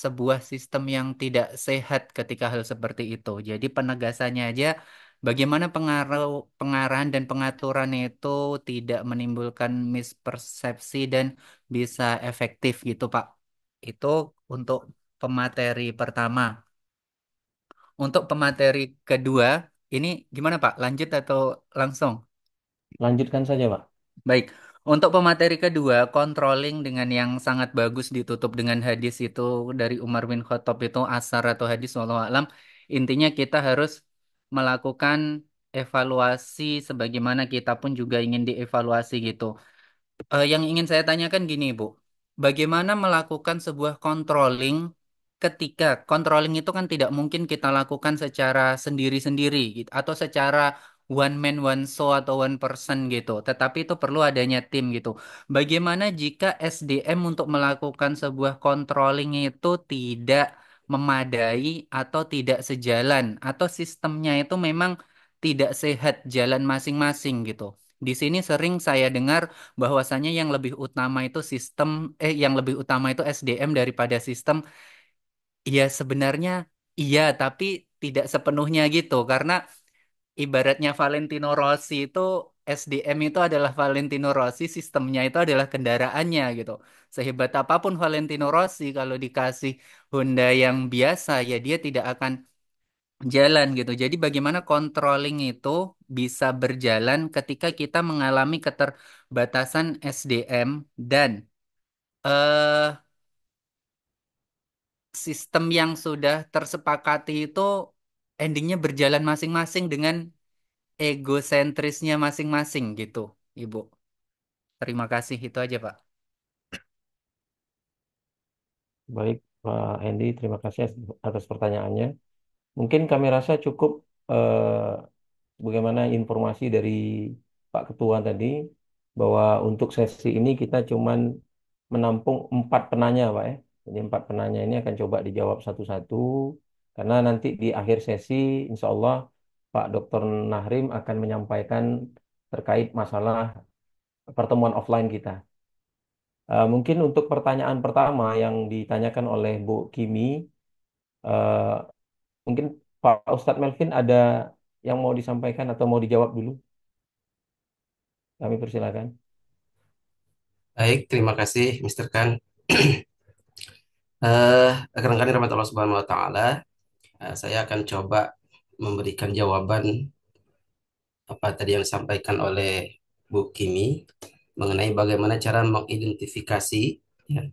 sebuah sistem yang tidak sehat ketika hal seperti itu jadi penegasannya aja bagaimana pengarahan dan pengaturan itu tidak menimbulkan mispersepsi dan bisa efektif gitu Pak itu untuk pemateri pertama untuk pemateri kedua ini gimana Pak lanjut atau langsung Lanjutkan saja, Pak. Baik, untuk pemateri kedua, controlling dengan yang sangat bagus ditutup dengan hadis itu dari Umar bin Khattab itu asar atau hadis wallahu alam. Intinya kita harus melakukan evaluasi sebagaimana kita pun juga ingin dievaluasi gitu. Yang ingin saya tanyakan gini, Bu. Bagaimana melakukan sebuah controlling ketika controlling itu kan tidak mungkin kita lakukan secara sendiri-sendiri gitu, atau secara one man one show atau one person gitu. Tetapi itu perlu adanya tim gitu. Bagaimana jika SDM untuk melakukan sebuah controlling itu tidak memadai atau tidak sejalan atau sistemnya itu memang tidak sehat jalan masing-masing gitu. Di sini sering saya dengar bahwasanya yang lebih utama itu yang lebih utama itu SDM daripada sistem. Ya sebenarnya iya, tapi tidak sepenuhnya gitu karena ibaratnya Valentino Rossi itu SDM itu adalah Valentino Rossi, sistemnya itu adalah kendaraannya gitu. Sehebat apapun Valentino Rossi kalau dikasih Honda yang biasa ya dia tidak akan jalan gitu. Jadi bagaimana controlling itu bisa berjalan ketika kita mengalami keterbatasan SDM dan eh sistem yang sudah tersepakati itu endingnya berjalan masing-masing dengan egosentrisnya masing-masing gitu, Ibu. Terima kasih itu aja, Pak. Baik, Pak Hendy, terima kasih atas pertanyaannya. Mungkin kami rasa cukup bagaimana informasi dari Pak Ketua tadi bahwa untuk sesi ini kita cuman menampung 4 penanya, Pak ya. Jadi 4 penanya ini akan coba dijawab satu-satu karena nanti di akhir sesi, insya Allah Pak Dr. Nahrim akan menyampaikan terkait masalah pertemuan offline kita. Mungkin untuk pertanyaan pertama yang ditanyakan oleh Bu Kimi, eh, mungkin Pak Ustadz Melvin ada yang mau disampaikan atau mau dijawab dulu? Kami persilakan. Baik, terima kasih Mr. Khan. Rekan-rekan rahmat Allah Subhanahu wa taala, saya akan coba memberikan jawaban apa tadi yang disampaikan oleh Bu Kimi mengenai bagaimana cara mengidentifikasi ya,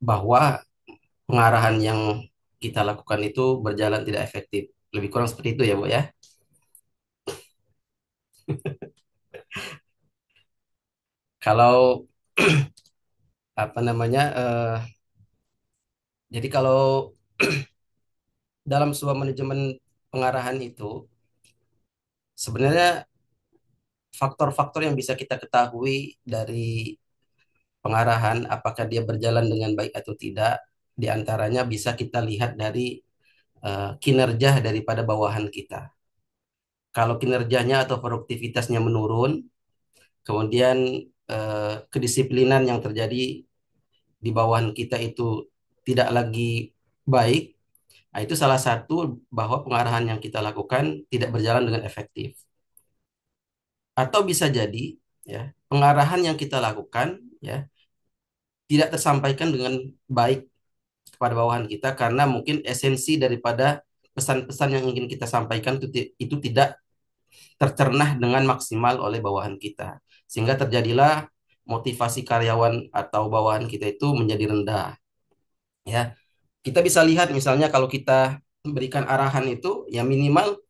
bahwa pengarahan yang kita lakukan itu berjalan tidak efektif. Lebih kurang seperti itu ya, Bu ya. Kalau apa namanya jadi kalau dalam sebuah manajemen pengarahan itu sebenarnya faktor-faktor yang bisa kita ketahui dari pengarahan apakah dia berjalan dengan baik atau tidak diantaranya bisa kita lihat dari kinerja daripada bawahan kita. Kalau kinerjanya atau produktivitasnya menurun, kemudian kedisiplinan yang terjadi di bawahan kita itu tidak lagi baik, nah itu salah satu bahwa pengarahan yang kita lakukan tidak berjalan dengan efektif. Atau bisa jadi ya pengarahan yang kita lakukan ya tidak tersampaikan dengan baik kepada bawahan kita karena mungkin esensi daripada pesan-pesan yang ingin kita sampaikan itu tidak tercerna dengan maksimal oleh bawahan kita. Sehingga terjadilah motivasi karyawan atau bawahan kita itu menjadi rendah. Ya, Kita bisa lihat misalnya kalau kita berikan arahan itu, ya minimal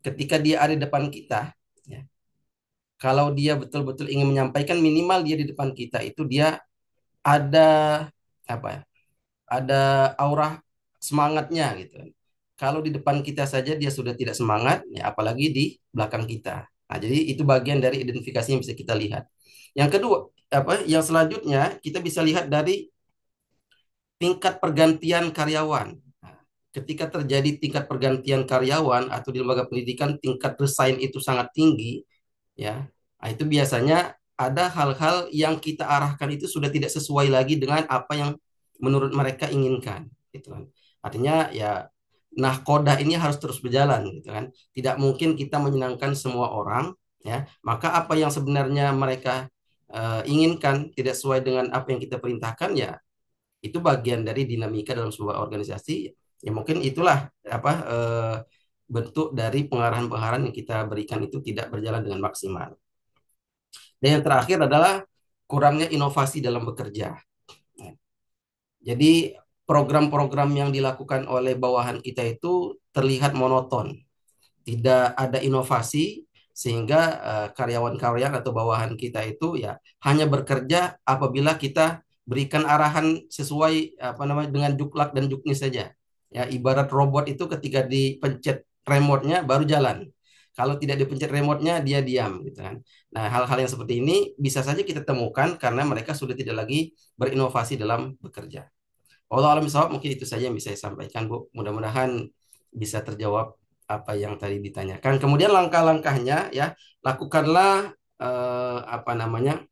ketika dia ada di depan kita, ya, kalau dia betul-betul ingin menyampaikan, minimal dia di depan kita itu dia ada apa ya, ada aura semangatnya gitu. Kalau di depan kita saja dia sudah tidak semangat, ya apalagi di belakang kita. Nah, jadi itu bagian dari identifikasi yang bisa kita lihat. Yang kedua, yang selanjutnya kita bisa lihat dari tingkat pergantian karyawan. Nah, ketika terjadi tingkat pergantian karyawan atau di lembaga pendidikan tingkat resign itu sangat tinggi, ya, nah, itu biasanya ada hal-hal yang kita arahkan itu sudah tidak sesuai lagi dengan apa yang menurut mereka inginkan, gitu kan. Artinya ya, nah kodah ini harus terus berjalan, gitu kan. Tidak mungkin kita menyenangkan semua orang, ya. Maka apa yang sebenarnya mereka inginkan tidak sesuai dengan apa yang kita perintahkan, ya itu bagian dari dinamika dalam sebuah organisasi. Ya mungkin itulah bentuk dari pengarahan-pengarahan yang kita berikan itu tidak berjalan dengan maksimal. Dan yang terakhir adalah kurangnya inovasi dalam bekerja. Jadi program-program yang dilakukan oleh bawahan kita itu terlihat monoton, tidak ada inovasi, sehingga karyawan-karyawan atau bawahan kita itu ya hanya bekerja apabila kita berikan arahan sesuai apa namanya dengan juklak dan juknis saja. Ya, ibarat robot itu ketika dipencet remote-nya baru jalan. Kalau tidak dipencet remote-nya dia diam gitu kan. Nah, hal-hal yang seperti ini bisa saja kita temukan karena mereka sudah tidak lagi berinovasi dalam bekerja. Allah alam bisawab, mungkin itu saja yang bisa saya sampaikan, Bu. Mudah-mudahan bisa terjawab apa yang tadi ditanyakan. Kemudian langkah-langkahnya ya, lakukanlah apa namanya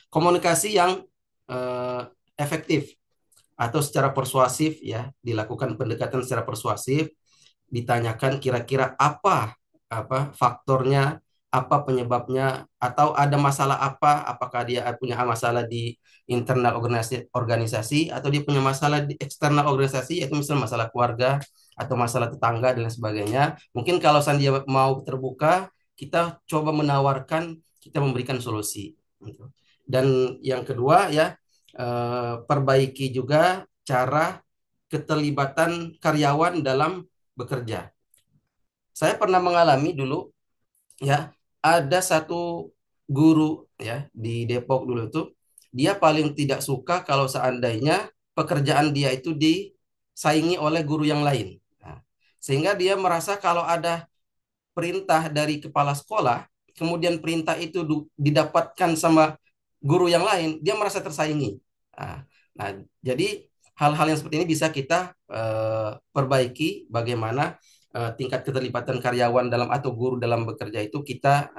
komunikasi yang eh, efektif atau secara persuasif ya, dilakukan pendekatan secara persuasif, ditanyakan kira-kira apa faktornya, apa penyebabnya, atau ada masalah apa, apakah dia punya masalah di internal organisasi atau dia punya masalah di eksternal organisasi, yaitu misalnya masalah keluarga atau masalah tetangga dan sebagainya. Mungkin kalau dia mau terbuka, kita coba menawarkan, kita memberikan solusi. Gitu. Dan yang kedua ya, perbaiki juga cara keterlibatan karyawan dalam bekerja. Saya pernah mengalami dulu ya, ada satu guru ya di Depok dulu itu, dia paling tidak suka kalau seandainya pekerjaan dia itu disaingi oleh guru yang lain. Nah, sehingga dia merasa kalau ada perintah dari kepala sekolah, kemudian perintah itu didapatkan sama guru yang lain, dia merasa tersaingi. Nah, nah, jadi hal-hal yang seperti ini bisa kita perbaiki, bagaimana tingkat keterlibatan karyawan dalam atau guru dalam bekerja itu kita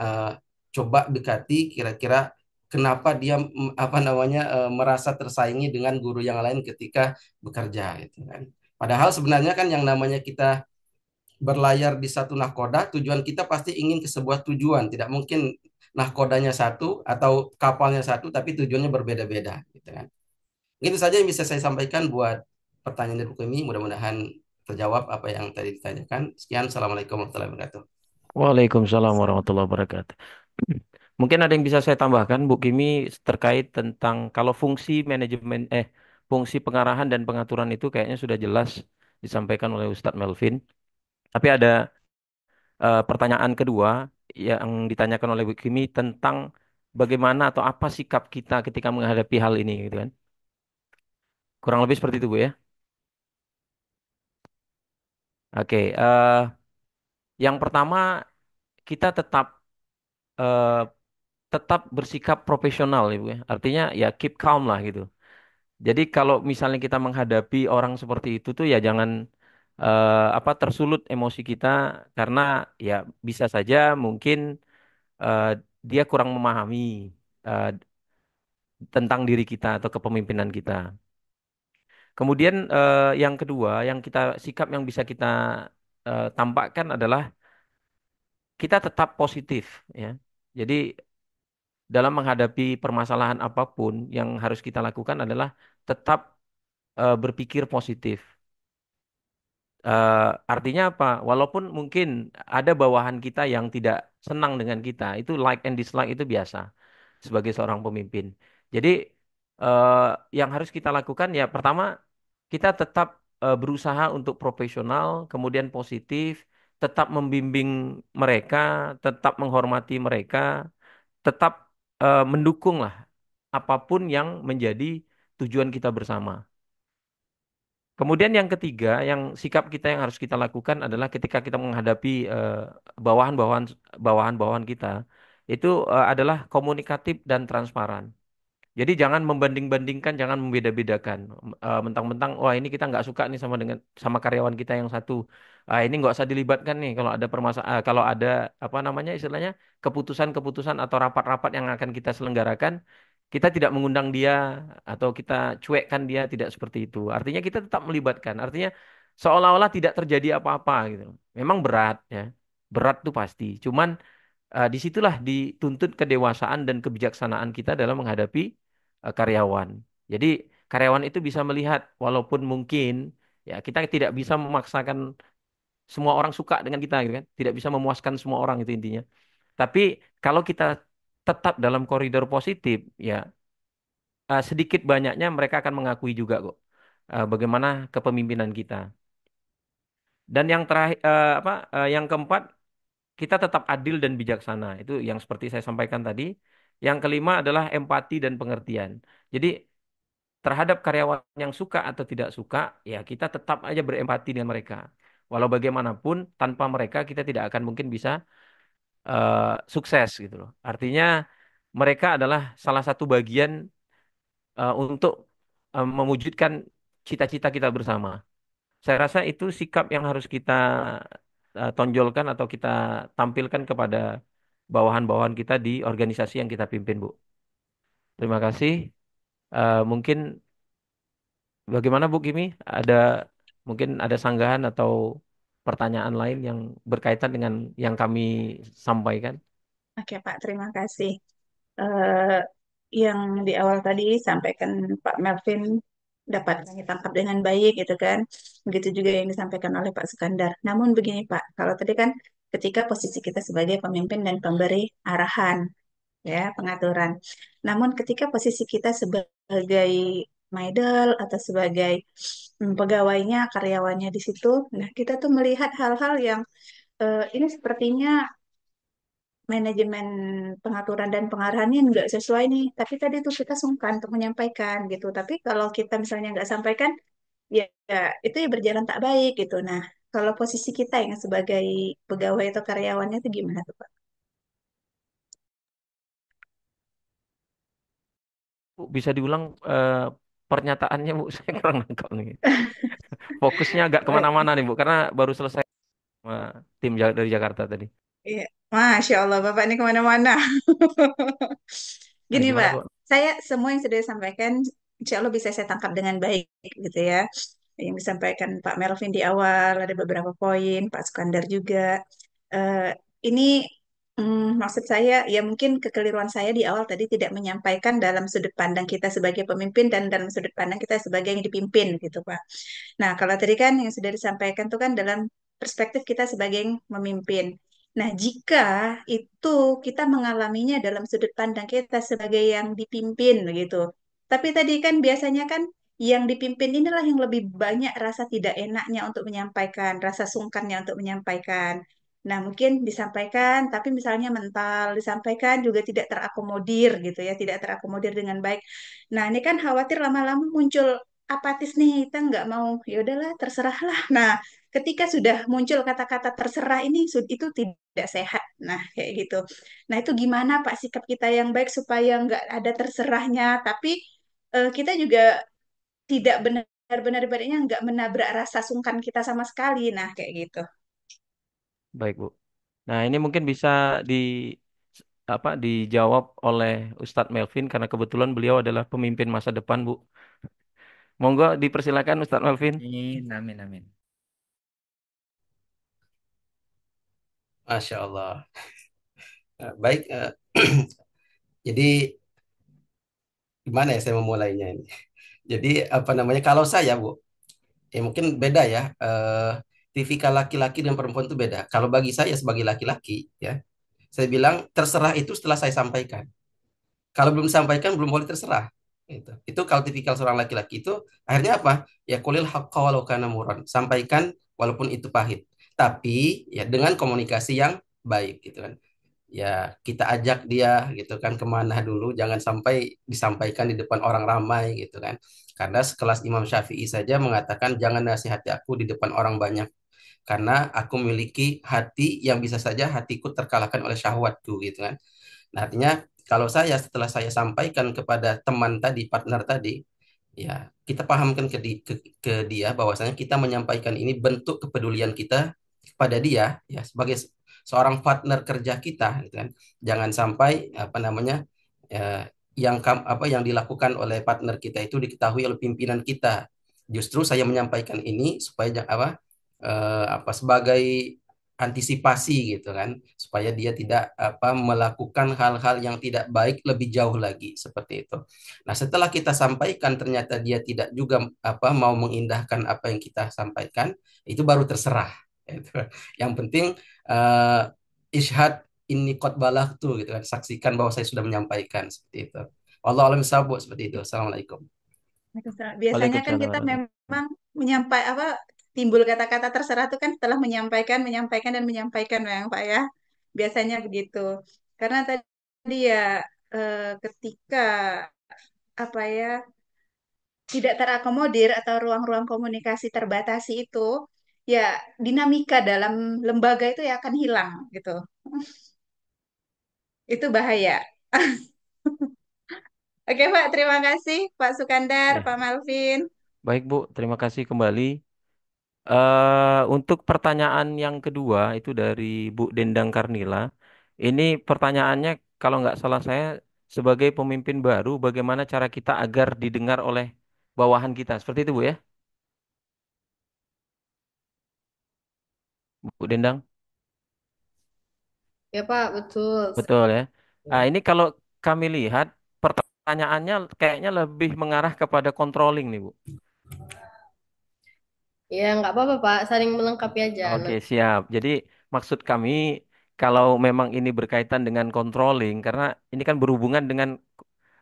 coba dekati kira-kira kenapa dia apa namanya merasa tersaingi dengan guru yang lain ketika bekerja gitu kan. Padahal sebenarnya kan yang namanya kita berlayar di satu nahkoda, tujuan kita pasti ingin ke sebuah tujuan. Tidak mungkin nahkodanya satu atau kapalnya satu, tapi tujuannya berbeda-beda. Gitu kan. Itu saja yang bisa saya sampaikan buat pertanyaan dari buku ini. Mudah-mudahan terjawab apa yang tadi ditanyakan. Sekian, Assalamualaikum warahmatullahi wabarakatuh. Waalaikumsalam warahmatullahi wabarakatuh. Mungkin ada yang bisa saya tambahkan, Bu Kimi, terkait tentang kalau fungsi pengarahan dan pengaturan itu kayaknya sudah jelas disampaikan oleh Ustadz Melvin. Tapi ada pertanyaan kedua yang ditanyakan oleh Bu Kimi tentang bagaimana atau apa sikap kita ketika menghadapi hal ini, gitu kan? Kurang lebih seperti itu, Bu ya. Oke, yang pertama kita eh, tetap bersikap profesional, ya, Bu ya. Artinya ya keep calm lah gitu. Jadi kalau misalnya kita menghadapi orang seperti itu tuh ya jangan tersulut emosi kita karena ya bisa saja mungkin eh, dia kurang memahami eh, tentang diri kita atau kepemimpinan kita. Kemudian yang kedua, sikap yang bisa kita tampakkan adalah kita tetap positif ya. Jadi dalam menghadapi permasalahan apapun yang harus kita lakukan adalah tetap berpikir positif. Artinya apa? Walaupun mungkin ada bawahan kita yang tidak senang dengan kita, itu like and dislike itu biasa sebagai seorang pemimpin. Jadi eh, yang harus kita lakukan ya pertama kita tetap berusaha untuk profesional, kemudian positif, tetap membimbing mereka, tetap menghormati mereka, tetap mendukung lah apapun yang menjadi tujuan kita bersama. Kemudian yang ketiga, yang sikap kita yang harus kita lakukan adalah ketika kita menghadapi bawahan-bawahan bawahan-bawahan kita, itu adalah komunikatif dan transparan. Jadi jangan membanding-bandingkan, jangan membeda-bedakan. Mentang-mentang, wah ini kita nggak suka nih sama karyawan kita yang satu. Ini nggak usah dilibatkan nih kalau ada permasalahan, kalau ada apa namanya istilahnya keputusan-keputusan atau rapat-rapat yang akan kita selenggarakan, kita tidak mengundang dia atau kita cuekkan dia, tidak seperti itu. Artinya kita tetap melibatkan. Artinya seolah-olah tidak terjadi apa-apa gitu. Memang berat ya, berat tuh pasti. Cuman disitulah dituntut kedewasaan dan kebijaksanaan kita dalam menghadapi karyawan. Jadi karyawan itu bisa melihat walaupun mungkin ya kita tidak bisa memaksakan semua orang suka dengan kita gitu kan. Tidak bisa memuaskan semua orang itu intinya. Tapi kalau kita tetap dalam koridor positif ya sedikit banyaknya mereka akan mengakui juga kok bagaimana kepemimpinan kita. Dan yang terakhir yang keempat kita tetap adil dan bijaksana. Itu yang seperti saya sampaikan tadi. Yang kelima adalah empati dan pengertian. Jadi terhadap karyawan yang suka atau tidak suka, ya kita tetap aja berempati dengan mereka. Walau bagaimanapun, tanpa mereka kita tidak akan mungkin bisa sukses gitu loh. Artinya mereka adalah salah satu bagian untuk mewujudkan cita-cita kita bersama. Saya rasa itu sikap yang harus kita tonjolkan atau kita tampilkan kepada bawahan-bawahan kita di organisasi yang kita pimpin, Bu. Terima kasih. Mungkin bagaimana Bu Kimi? Mungkin ada sanggahan atau pertanyaan lain yang berkaitan dengan yang kami sampaikan? Oke Pak, terima kasih. Eh, yang di awal tadi sampaikan Pak Melvin dapat kami tangkap dengan baik gitu kan. Begitu juga yang disampaikan oleh Pak Sukandar. Namun begini Pak, kalau tadi kan ketika posisi kita sebagai pemimpin dan pemberi arahan, ya, pengaturan. Namun ketika posisi kita sebagai middle atau sebagai pegawainya, karyawannya di situ, nah kita tuh melihat hal-hal yang ini sepertinya manajemen pengaturan dan pengarahannya nggak sesuai nih. Tapi tadi tuh kita sungkan untuk menyampaikan gitu. Tapi kalau kita misalnya nggak sampaikan, ya, ya itu ya berjalan tak baik gitu. Nah, kalau posisi kita yang sebagai pegawai atau karyawannya itu gimana tuh Pak? Bu, bisa diulang pernyataannya, Bu? Saya kurang nangkap nih. Fokusnya agak kemana-mana nih, Bu, karena baru selesai sama tim dari Jakarta tadi. Iya, Masya Allah, Bapak ini kemana-mana. Gini, Gimana, Pak, Bu? saya semua yang sudah disampaikan, insya Allah bisa saya tangkap dengan baik, gitu ya. Yang disampaikan Pak Melvin di awal, ada beberapa poin, Pak Sukandar juga. Eh, ini maksud saya, ya mungkin kekeliruan saya di awal tadi tidak menyampaikan dalam sudut pandang kita sebagai pemimpin dan dalam sudut pandang kita sebagai yang dipimpin, gitu, Pak. Nah, kalau tadi kan yang sudah disampaikan itu kan dalam perspektif kita sebagai yang memimpin. Nah, jika itu kita mengalaminya dalam sudut pandang kita sebagai yang dipimpin begitu. Tapi tadi kan biasanya kan yang dipimpin inilah yang lebih banyak rasa tidak enaknya untuk menyampaikan, rasa sungkannya untuk menyampaikan. Nah, mungkin disampaikan, tapi misalnya mental, disampaikan juga tidak terakomodir gitu ya, tidak terakomodir dengan baik. Nah, ini kan khawatir lama-lama muncul apatis nih, kita nggak mau, ya udahlah, terserahlah. Nah, ketika sudah muncul kata-kata terserah ini, itu tidak sehat. Nah, kayak gitu. Nah, itu gimana Pak sikap kita yang baik supaya nggak ada terserahnya, tapi kita juga tidak benar-benar ibaratnya nggak menabrak rasa sungkan kita sama sekali. Nah, kayak gitu. Baik, Bu. Nah, ini mungkin bisa di dijawab oleh Ustadz Melvin karena kebetulan beliau adalah pemimpin masa depan, Bu. Monggo dipersilakan Ustadz Melvin. Amin, amin, amin. Masya Allah. Baik, jadi gimana ya saya memulainya ini? Jadi apa namanya? Kalau saya, Bu, ya mungkin beda ya. Tipikal laki-laki dan perempuan itu beda. Kalau bagi saya sebagai laki-laki, ya, saya bilang terserah itu setelah saya sampaikan. Kalau belum sampaikan belum boleh terserah. Itu kalau tipikal seorang laki-laki itu akhirnya apa? Ya qulil haqqa walau kana murran. Sampaikan walaupun itu pahit. Tapi ya dengan komunikasi yang baik gitu kan. Ya kita ajak dia gitu kan kemana dulu, jangan sampai disampaikan di depan orang ramai gitu kan. Karena sekelas Imam Syafi'i saja mengatakan jangan nasihati aku di depan orang banyak karena aku memiliki hati yang bisa saja hatiku terkalahkan oleh syahwatku gitu kan. Nah, artinya kalau saya setelah saya sampaikan kepada teman tadi, partner tadi, ya kita pahamkan ke dia bahwasanya kita menyampaikan ini bentuk kepedulian kita kepada dia ya sebagai seorang partner kerja kita gitu kan. Jangan sampai apa namanya apa yang dilakukan oleh partner kita itu diketahui oleh pimpinan kita. Justru saya menyampaikan ini supaya apa sebagai antisipasi gitu kan supaya dia tidak apa melakukan hal-hal yang tidak baik lebih jauh lagi seperti itu. Nah, setelah kita sampaikan ternyata dia tidak juga apa mau mengindahkan apa yang kita sampaikan, itu baru terserah. Itu. Yang penting eh, ishad ini qad balagtu gitu kan, saksikan bahwa saya sudah menyampaikan seperti itu. Allah alam sabu seperti itu. Assalamualaikum. Waalaikumsalam. Biasanya kan Waalaikumsalam kita warahmatullahi memang menyampaikan apa timbul kata-kata terserah itu kan setelah menyampaikan, menyampaikan dan menyampaikan ya Pak ya. Biasanya begitu. Karena tadi ya ketika apa ya tidak terakomodir atau ruang-ruang komunikasi terbatasi itu ya dinamika dalam lembaga itu ya akan hilang gitu. Itu bahaya. Oke Pak, terima kasih Pak Sukandar, Ya, Pak Malvin. baik Bu, terima kasih kembali. Untuk pertanyaan yang kedua itu dari Bu Dendang Karnila. Ini pertanyaannya kalau nggak salah saya sebagai pemimpin baru, bagaimana cara kita agar didengar oleh bawahan kita? Seperti itu Bu ya, Bu Dendang? Ya Pak, betul. Betul ya. Ini kalau kami lihat pertanyaannya kayaknya lebih mengarah kepada controlling nih Bu. Ya nggak apa-apa Pak, saling melengkapi aja. Oke, siap. Jadi maksud kami kalau memang ini berkaitan dengan controlling, karena ini kan berhubungan dengan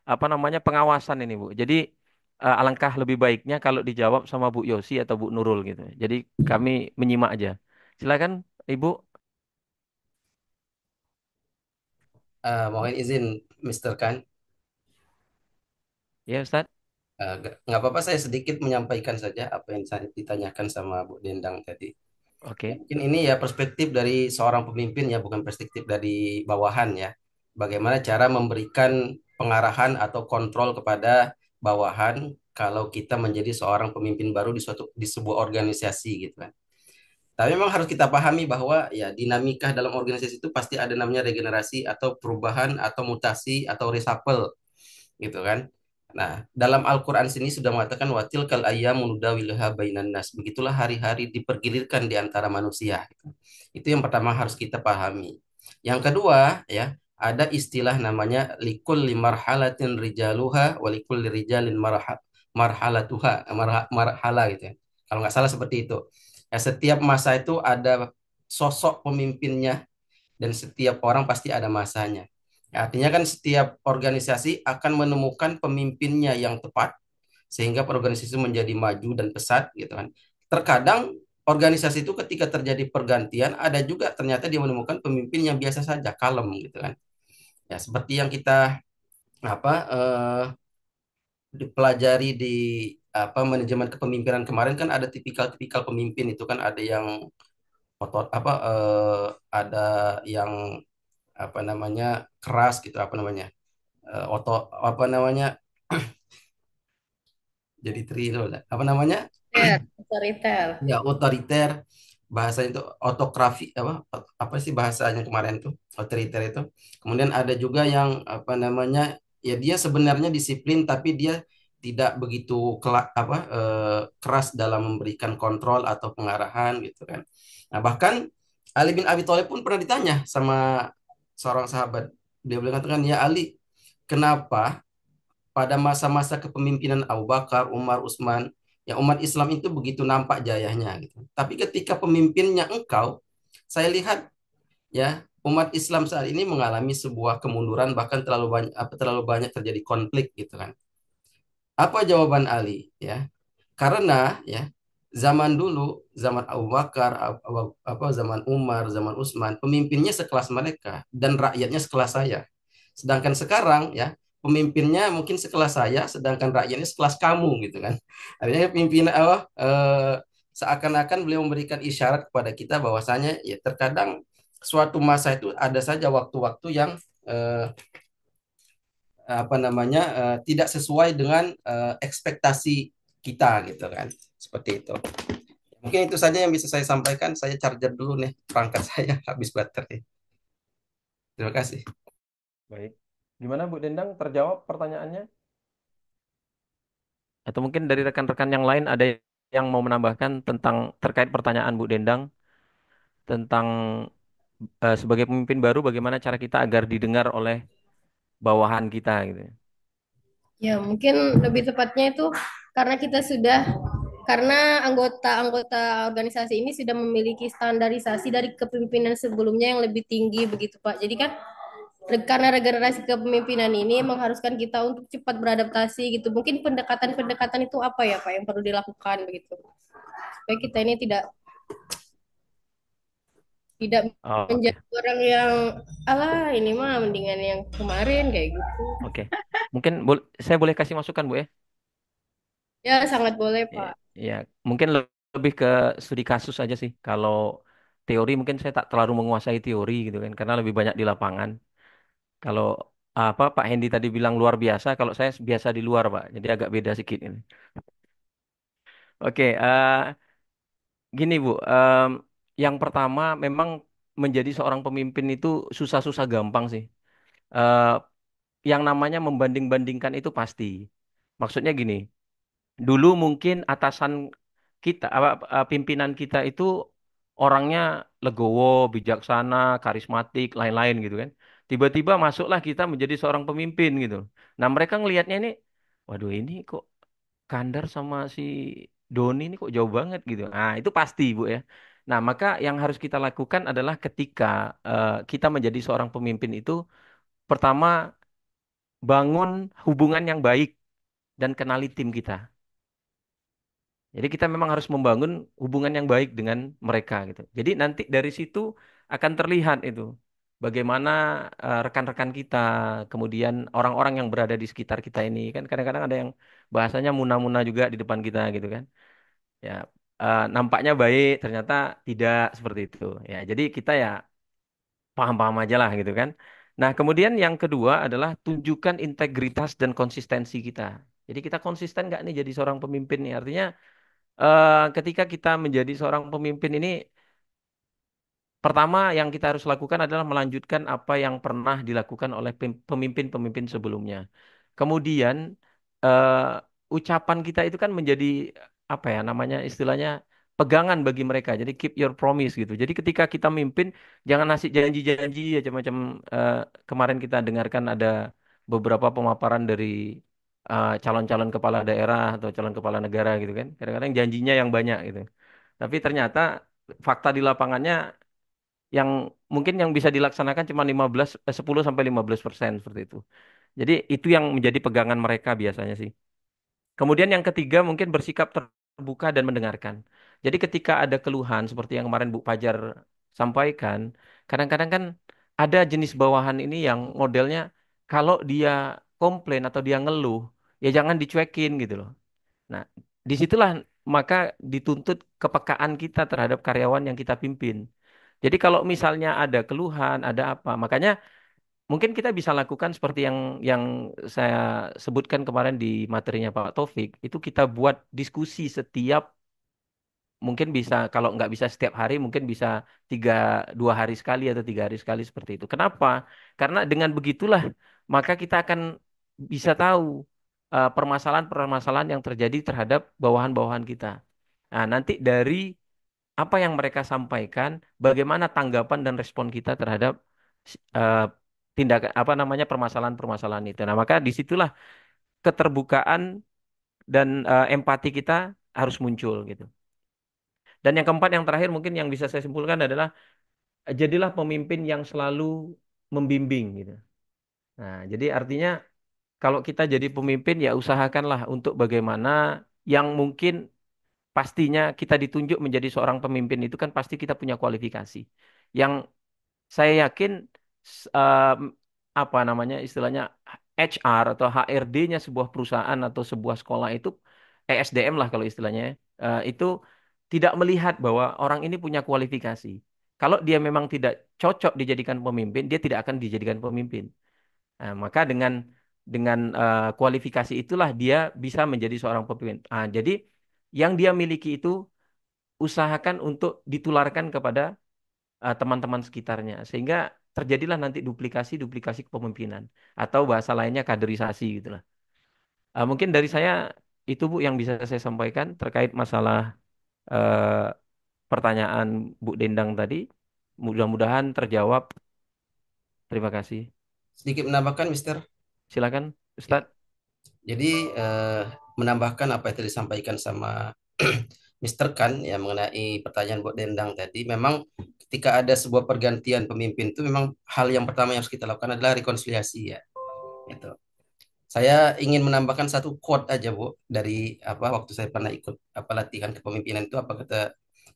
apa namanya pengawasan ini, Bu. Jadi alangkah lebih baiknya kalau dijawab sama Bu Yosi atau Bu Nurul gitu. Jadi kami menyimak aja. Silakan, Ibu. Mohon izin Mister Kan. Ya, Ustadz. Nggak apa-apa saya sedikit menyampaikan saja apa yang saya ditanyakan sama Bu Dendang tadi. Ya, Oke. mungkin ini ya perspektif dari seorang pemimpin ya, bukan perspektif dari bawahan ya. Bagaimana cara memberikan pengarahan atau kontrol kepada bawahan kalau kita menjadi seorang pemimpin baru di sebuah organisasi gitu kan. Tapi memang harus kita pahami bahwa ya dinamika dalam organisasi itu pasti ada namanya regenerasi atau perubahan atau mutasi atau reshuffle gitu kan. Nah, dalam Al-Quran sini sudah mengatakan watil kal ayyamu nudawiluha bainan nas. Begitulah hari-hari dipergilirkan di antara manusia. Itu yang pertama harus kita pahami. Yang kedua, ya, ada istilah namanya likul limarhalatin rijaluha walikul rijalin marhalatuha, marhala gitu ya. Kalau nggak salah seperti itu. Ya, setiap masa itu ada sosok pemimpinnya dan setiap orang pasti ada masanya. Ya, artinya kan setiap organisasi akan menemukan pemimpinnya yang tepat sehingga organisasi itu menjadi maju dan pesat gitu kan. Terkadang organisasi itu ketika terjadi pergantian ada juga ternyata dia menemukan pemimpin yang biasa saja, kalem gitu kan. Ya, seperti yang kita apa dipelajari di apa manajemen kepemimpinan kemarin kan ada tipikal-tipikal pemimpin itu kan ada yang otot apa ada yang apa namanya keras gitu apa namanya apa namanya jadi tri itu apa namanya Otoriter. ya otoriter bahasa itu autokrafi apa sih bahasanya kemarin tuh otoriter itu kemudian ada juga yang apa namanya ya dia sebenarnya disiplin tapi dia tidak begitu keras dalam memberikan kontrol atau pengarahan gitu kan. Nah bahkan Ali bin Abi Thalib pun pernah ditanya sama seorang sahabat, dia bilang katakan ya Ali, kenapa pada masa-masa kepemimpinan Abu Bakar, Umar, Utsman, yang umat Islam itu begitu nampak jayanya gitu. Tapi ketika pemimpinnya engkau, saya lihat ya umat Islam saat ini mengalami sebuah kemunduran bahkan terlalu banyak terjadi konflik gitu kan. Apa jawaban Ali? Ya, karena ya zaman dulu, zaman Abu Bakar, zaman Umar, zaman Utsman, pemimpinnya sekelas mereka dan rakyatnya sekelas saya. Sedangkan sekarang ya pemimpinnya mungkin sekelas saya, sedangkan rakyatnya sekelas kamu gitu kan. Artinya pimpinan seakan-akan beliau memberikan isyarat kepada kita bahwasanya ya terkadang suatu masa itu ada saja waktu-waktu yang eh, tidak sesuai dengan ekspektasi kita gitu kan. Seperti itu. Mungkin itu saja yang bisa saya sampaikan. Saya charger dulu nih, perangkat saya habis baterai. Terima kasih. Baik. Gimana Bu Dendang, terjawab pertanyaannya? Atau mungkin dari rekan-rekan yang lain ada yang mau menambahkan tentang terkait pertanyaan Bu Dendang tentang sebagai pemimpin baru bagaimana cara kita agar didengar oleh bawahan kita gitu. Ya, mungkin lebih tepatnya itu karena kita sudah karena anggota-anggota organisasi ini sudah memiliki standarisasi dari kepemimpinan sebelumnya yang lebih tinggi begitu Pak. Jadi kan karena regenerasi kepemimpinan ini mengharuskan kita untuk cepat beradaptasi gitu. Mungkin pendekatan-pendekatan itu apa ya Pak yang perlu dilakukan begitu. Supaya kita ini tidak Oh, oke. menjadi orang yang alah ini mah mendingan yang kemarin kayak gitu. Oke. Mungkin saya boleh kasih masukan Bu ya? Ya, sangat boleh Ya, Pak. ya, mungkin lebih ke studi kasus aja sih. Kalau teori mungkin saya tak terlalu menguasai teori gitu kan, karena lebih banyak di lapangan. Kalau apa Pak Hendy tadi bilang luar biasa, kalau saya biasa di luar Pak, jadi agak beda sedikit ini. Oke, gini Bu, yang pertama memang menjadi seorang pemimpin itu susah-susah gampang sih. Eh, yang namanya membanding-bandingkan itu pasti. Maksudnya gini. Dulu mungkin atasan kita, pimpinan kita itu orangnya legowo, bijaksana, karismatik, lain-lain gitu kan. Tiba-tiba masuklah kita menjadi seorang pemimpin gitu. Nah mereka ngelihatnya ini, waduh ini kok Kandar sama si Doni ini kok jauh banget gitu. Nah itu pasti Bu ya. Nah maka yang harus kita lakukan adalah ketika kita menjadi seorang pemimpin itu, pertama bangun hubungan yang baik dan kenali tim kita. Jadi kita memang harus membangun hubungan yang baik dengan mereka gitu. Jadi nanti dari situ akan terlihat itu bagaimana rekan-rekan kita, kemudian orang-orang yang berada di sekitar kita ini kan kadang-kadang ada yang bahasanya muna-muna juga di depan kita gitu kan. Ya, nampaknya baik, ternyata tidak seperti itu. Ya, jadi kita ya paham-paham aja lah gitu kan. Nah, kemudian yang kedua adalah tunjukkan integritas dan konsistensi kita. Jadi kita konsisten nggak nih jadi seorang pemimpin nih? Artinya ketika kita menjadi seorang pemimpin ini, pertama yang kita harus lakukan adalah melanjutkan apa yang pernah dilakukan oleh pemimpin-pemimpin sebelumnya. Kemudian ucapan kita itu kan menjadi apa ya namanya istilahnya pegangan bagi mereka. Jadi keep your promise gitu. Jadi ketika kita mimpin jangan ngasih janji-janji aja macam eh, kemarin kita dengarkan ada beberapa pemaparan dari calon-calon kepala daerah atau calon kepala negara gitu kan. Kadang-kadang janjinya yang banyak gitu. Tapi ternyata fakta di lapangannya yang mungkin yang bisa dilaksanakan cuma 10 sampai 15% seperti itu. Jadi itu yang menjadi pegangan mereka biasanya sih. Kemudian yang ketiga mungkin bersikap terbuka dan mendengarkan. Jadi ketika ada keluhan seperti yang kemarin Bu Fajar sampaikan, kadang-kadang kan ada jenis bawahan ini yang modelnya kalau dia komplain atau dia ngeluh, ya jangan dicuekin gitu loh. Nah, disitulah maka dituntut kepekaan kita terhadap karyawan yang kita pimpin. Jadi kalau misalnya ada keluhan, ada apa, makanya mungkin kita bisa lakukan seperti yang saya sebutkan kemarin di materinya Pak Taufik, itu kita buat diskusi setiap mungkin bisa kalau nggak bisa setiap hari mungkin bisa 2 hari sekali atau 3 hari sekali seperti itu. Kenapa? Karena dengan begitulah maka kita akan bisa tahu permasalahan-permasalahan yang terjadi terhadap bawahan-bawahan kita. Nah, nanti dari apa yang mereka sampaikan, bagaimana tanggapan dan respon kita terhadap eh, tindakan apa namanya permasalahan-permasalahan itu. Nah, maka disitulah keterbukaan dan empati kita harus muncul gitu. Dan yang keempat, yang terakhir mungkin yang bisa saya simpulkan adalah jadilah pemimpin yang selalu membimbing gitu. Nah, jadi artinya kalau kita jadi pemimpin ya usahakanlah untuk bagaimana yang mungkin pastinya kita ditunjuk menjadi seorang pemimpin itu kan pasti kita punya kualifikasi. Yang saya yakin apa namanya istilahnya HR atau HRD-nya sebuah perusahaan atau sebuah sekolah itu ESDM lah kalau istilahnya itu tidak melihat bahwa orang ini punya kualifikasi. Kalau dia memang tidak cocok dijadikan pemimpin, dia tidak akan dijadikan pemimpin. Nah, maka dengan kualifikasi itulah dia bisa menjadi seorang pemimpin. Jadi yang dia miliki itu usahakan untuk ditularkan kepada teman-teman sekitarnya sehingga terjadilah nanti duplikasi kepemimpinan atau bahasa lainnya kaderisasi gitulah. Mungkin dari saya itu Bu yang bisa saya sampaikan terkait masalah eh, pertanyaan Bu Dendang tadi. Mudah-mudahan terjawab. Terima kasih. Sedikit menambahkan, Mister. Silakan Ya. Ustadz. Jadi menambahkan apa yang tadi disampaikan sama Mister Kan ya mengenai pertanyaan Bu Dendang tadi, memang ketika ada sebuah pergantian pemimpin itu memang hal yang pertama yang harus kita lakukan adalah rekonsiliasi ya. Gitu. Saya ingin menambahkan satu quote aja Bu dari apa waktu saya pernah ikut apa latihan kepemimpinan itu apa kata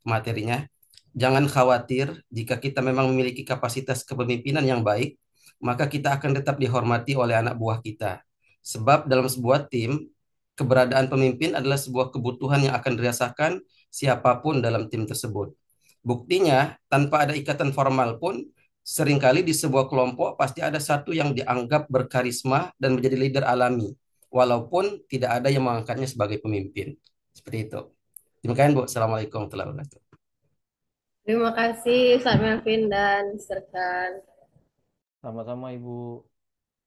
materinya. Jangan khawatir jika kita memang memiliki kapasitas kepemimpinan yang baik, maka kita akan tetap dihormati oleh anak buah kita. Sebab dalam sebuah tim, keberadaan pemimpin adalah sebuah kebutuhan yang akan dirasakan siapapun dalam tim tersebut. Buktinya, tanpa ada ikatan formal pun, seringkali di sebuah kelompok pasti ada satu yang dianggap berkarisma dan menjadi leader alami, walaupun tidak ada yang mengangkatnya sebagai pemimpin. Seperti itu. Demikian Bu. Assalamualaikum warahmatullahi wabarakatuh. Terima kasih Ustaz Melvin dan Mr. Khan. Sama-sama Ibu.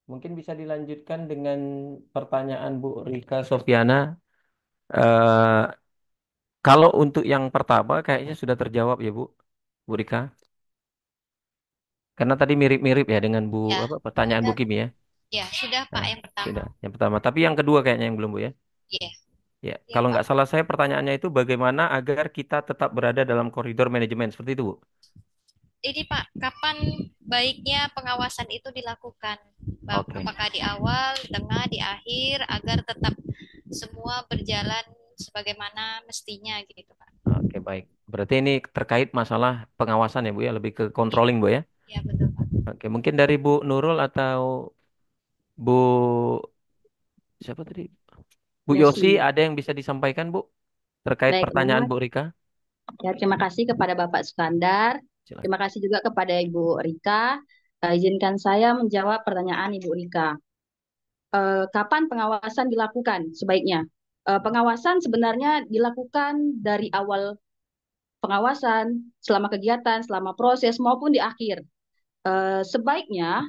Mungkin bisa dilanjutkan dengan pertanyaan Bu Rika Sofiana. Eh, Kalau untuk yang pertama kayaknya sudah terjawab ya Bu Rika. Karena tadi mirip-mirip ya dengan Ya, apa pertanyaan Bu sudah, Kim ya. ya sudah Pak Nah, yang pertama. sudah yang pertama. Tapi yang kedua kayaknya yang belum Bu ya. Iya, Ya, iya kalau Pak. nggak salah saya pertanyaannya itu bagaimana agar kita tetap berada dalam koridor manajemen seperti itu Bu. Ini Pak, kapan baiknya pengawasan itu dilakukan? Oke, Apakah di awal, di tengah, di akhir, agar tetap semua berjalan sebagaimana mestinya gitu Pak? oke baik. Berarti ini terkait masalah pengawasan ya Bu ya, lebih ke Iya, controlling Bu ya. iya betul Pak. Oke, mungkin dari Bu Nurul atau Bu siapa tadi? Bu Yosi Yosi. ada yang bisa disampaikan Bu terkait pertanyaan Baiklah. Bu Rika? Ya, terima kasih kepada Bapak Sukandar. Silakan. Terima kasih juga kepada Ibu Rika. Izinkan saya menjawab pertanyaan Ibu Rika. Kapan pengawasan dilakukan sebaiknya? Pengawasan sebenarnya dilakukan dari awal pengawasan, selama kegiatan, selama proses, maupun di akhir. Sebaiknya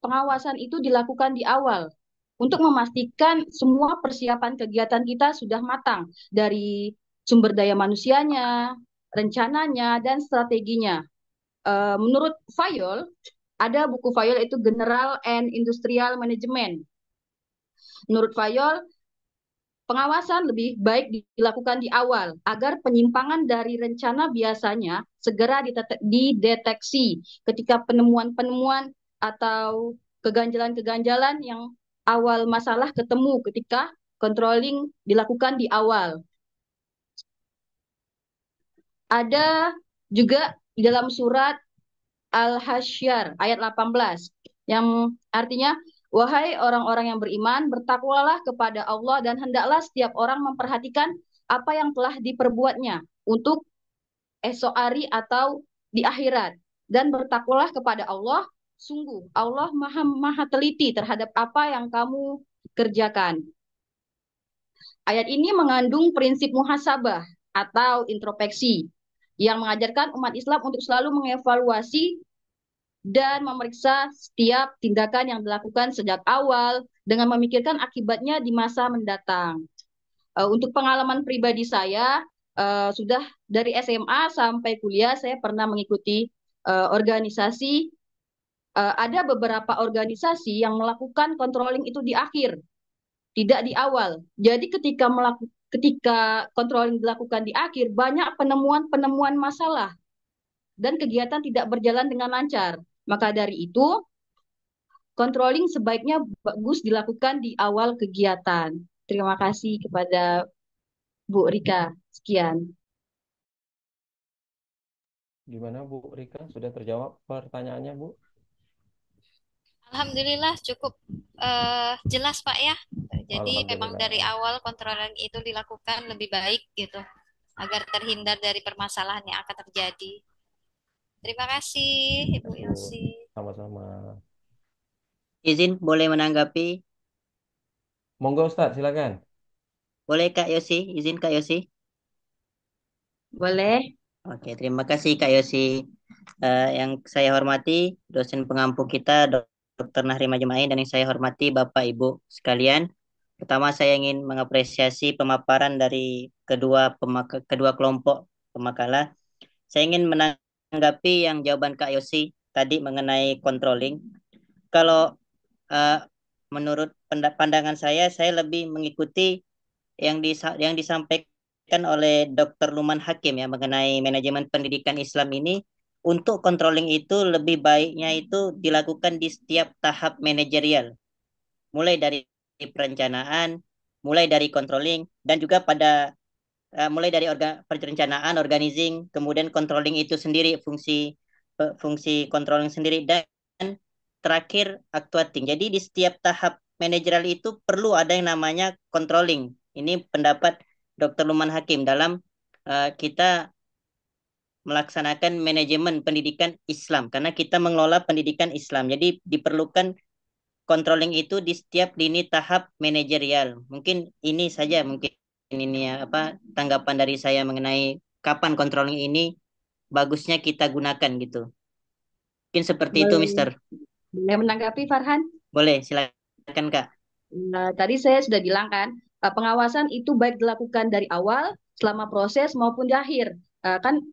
pengawasan itu dilakukan di awal untuk memastikan semua persiapan kegiatan kita sudah matang dari sumber daya manusianya, rencananya, dan strateginya. Menurut Fayol, ada buku Fayol itu General and Industrial Management. Menurut Fayol, pengawasan lebih baik dilakukan di awal agar penyimpangan dari rencana biasanya segera dideteksi ketika penemuan-penemuan atau keganjalan-keganjalan yang awal masalah ketemu ketika controlling dilakukan di awal. Ada juga di dalam surat Al-Hasyr ayat 18 yang artinya wahai orang-orang yang beriman bertakwalah kepada Allah dan hendaklah setiap orang memperhatikan apa yang telah diperbuatnya untuk esok hari atau di akhirat dan bertakwalah kepada Allah sungguh Allah maha teliti terhadap apa yang kamu kerjakan. Ayat ini mengandung prinsip muhasabah atau introspeksi yang mengajarkan umat Islam untuk selalu mengevaluasi dan memeriksa setiap tindakan yang dilakukan sejak awal dengan memikirkan akibatnya di masa mendatang. Untuk pengalaman pribadi saya, sudah dari SMA sampai kuliah saya pernah mengikuti organisasi. Ada beberapa organisasi yang melakukan controlling itu di akhir, tidak di awal. Jadi ketika controlling dilakukan di akhir, banyak penemuan-penemuan masalah dan kegiatan tidak berjalan dengan lancar. Maka dari itu, controlling sebaiknya bagus dilakukan di awal kegiatan. Terima kasih kepada Bu Rika. Sekian. Gimana Bu Rika? Sudah terjawab pertanyaannya Bu? Alhamdulillah cukup jelas Pak ya. Jadi memang dari Alhamdulillah. awal controlling itu dilakukan lebih baik gitu agar terhindar dari permasalahan yang akan terjadi. Terima kasih Ibu Kasih Bu. Yosi. Sama-sama. Izin boleh menanggapi? Monggo Ustadz, silakan. Boleh Kak Yosi? Izin Kak Yosi? Boleh. Oke, terima kasih Kak Yosi. Yang saya hormati dosen pengampu kita Dr. Nahrim Ajmain dan yang saya hormati Bapak Ibu sekalian. Pertama saya ingin mengapresiasi pemaparan dari kedua kelompok pemakalah. Saya ingin menanggapi yang jawaban Kak Yosi tadi mengenai controlling. Kalau eh, menurut pandangan saya lebih mengikuti yang disampaikan oleh Dr. Luman Hakim ya mengenai manajemen pendidikan Islam ini. Untuk controlling itu lebih baiknya itu dilakukan di setiap tahap manajerial, mulai dari perencanaan, mulai dari controlling, dan juga mulai dari perencanaan, organizing, kemudian controlling itu sendiri, fungsi controlling sendiri, dan terakhir actuating. Jadi di setiap tahap manajerial itu perlu ada yang namanya controlling. Ini pendapat Dr. Luman Hakim dalam kita melaksanakan manajemen pendidikan Islam karena kita mengelola pendidikan Islam. Jadi diperlukan controlling itu di setiap lini tahap manajerial. Mungkin ini saja mungkin ini ya, tanggapan dari saya mengenai kapan controlling ini bagusnya kita gunakan gitu. Mungkin seperti itu, Mister. Boleh menanggapi Farhan? Boleh, silakan Kak. Tadi saya sudah bilang kan, pengawasan itu baik dilakukan dari awal, selama proses maupun di akhir. Kan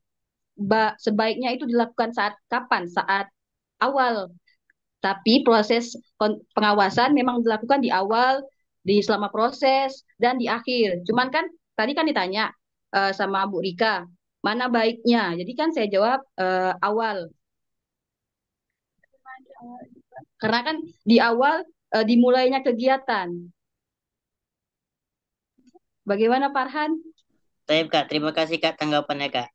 sebaiknya itu dilakukan saat kapan? Saat awal. Tapi proses pengawasan memang dilakukan di awal, di selama proses, dan di akhir. Cuman kan tadi kan ditanya sama Bu Rika, mana baiknya? Jadi kan saya jawab awal. Karena kan di awal dimulainya kegiatan. Bagaimana Farhan? Baik Kak, terima kasih Kak tanggapannya Kak.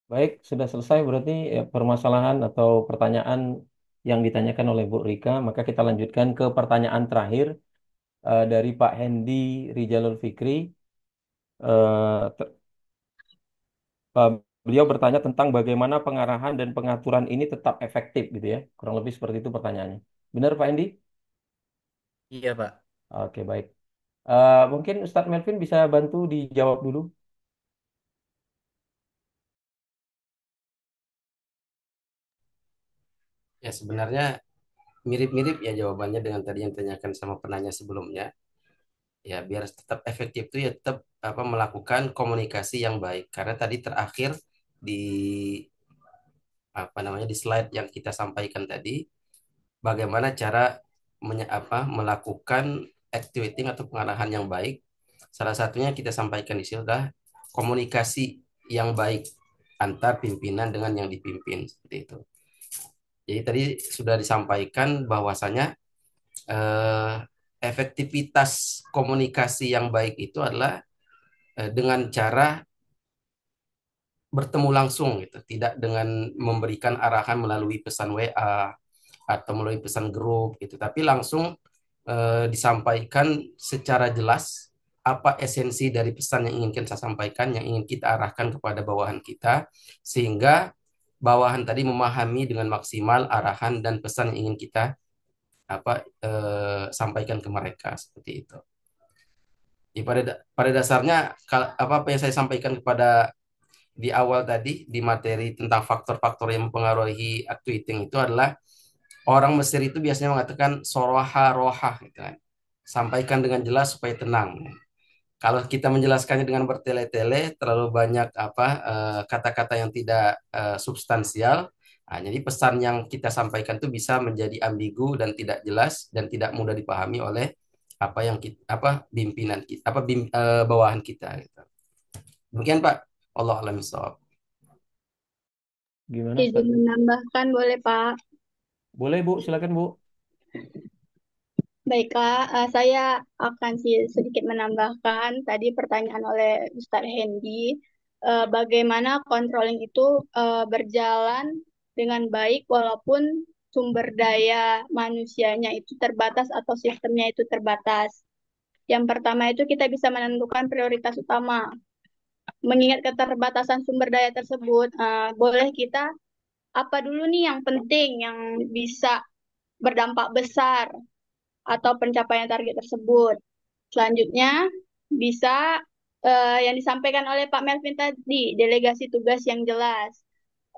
Baik, sudah selesai berarti ya, permasalahan atau pertanyaan yang ditanyakan oleh Bu Rika. Maka kita lanjutkan ke pertanyaan terakhir dari Pak Hendi Rijalul Fikri. Eh, te- Beliau bertanya tentang bagaimana pengarahan dan pengaturan ini tetap efektif gitu ya. Kurang lebih seperti itu pertanyaannya. Benar Pak Hendi? Iya, Pak. Oke, baik. Mungkin Ustadz Melvin bisa bantu dijawab dulu. Ya sebenarnya mirip-mirip ya jawabannya dengan tadi yang ditanyakan sama penanya sebelumnya. Ya biar tetap efektif itu ya tetap melakukan komunikasi yang baik. Karena tadi terakhir di di slide yang kita sampaikan tadi bagaimana cara melakukan activating atau pengarahan yang baik. Salah satunya kita sampaikan di sini adalah komunikasi yang baik antar pimpinan dengan yang dipimpin seperti itu. Jadi tadi sudah disampaikan bahwasanya eh, efektivitas komunikasi yang baik itu adalah dengan cara bertemu langsung gitu, tidak dengan memberikan arahan melalui pesan WA atau melalui pesan grup gitu, tapi langsung disampaikan secara jelas apa esensi dari pesan yang ingin kita sampaikan, yang ingin kita arahkan kepada bawahan kita, sehingga bawahan tadi memahami dengan maksimal arahan dan pesan yang ingin kita sampaikan ke mereka seperti itu. Jadi pada dasarnya apa yang saya sampaikan kepada di awal tadi di materi tentang faktor-faktor yang mempengaruhi activating itu adalah orang Mesir itu biasanya mengatakan soroha roha gitu kan. Sampaikan dengan jelas supaya tenang. Kalau kita menjelaskannya dengan bertele-tele, terlalu banyak kata-kata yang tidak substansial. Nah, jadi pesan yang kita sampaikan itu bisa menjadi ambigu dan tidak jelas dan tidak mudah dipahami oleh apa yang kita, apa pimpinan kita, bawahan kita gitu. Demikian Pak. Allah alam bisawab. Gimana Ustaz? Izin menambahkan boleh Pak? Boleh Bu, silakan Bu. Baiklah, saya akan sedikit menambahkan tadi pertanyaan oleh Ustadz Hendy, bagaimana controlling itu berjalan dengan baik walaupun sumber daya manusianya itu terbatas atau sistemnya itu terbatas. Yang pertama itu kita bisa menentukan prioritas utama. Mengingat keterbatasan sumber daya tersebut, boleh kita apa dulu nih yang penting, yang bisa berdampak besar atau pencapaian target tersebut. Selanjutnya, bisa yang disampaikan oleh Pak Melvin tadi, delegasi tugas yang jelas.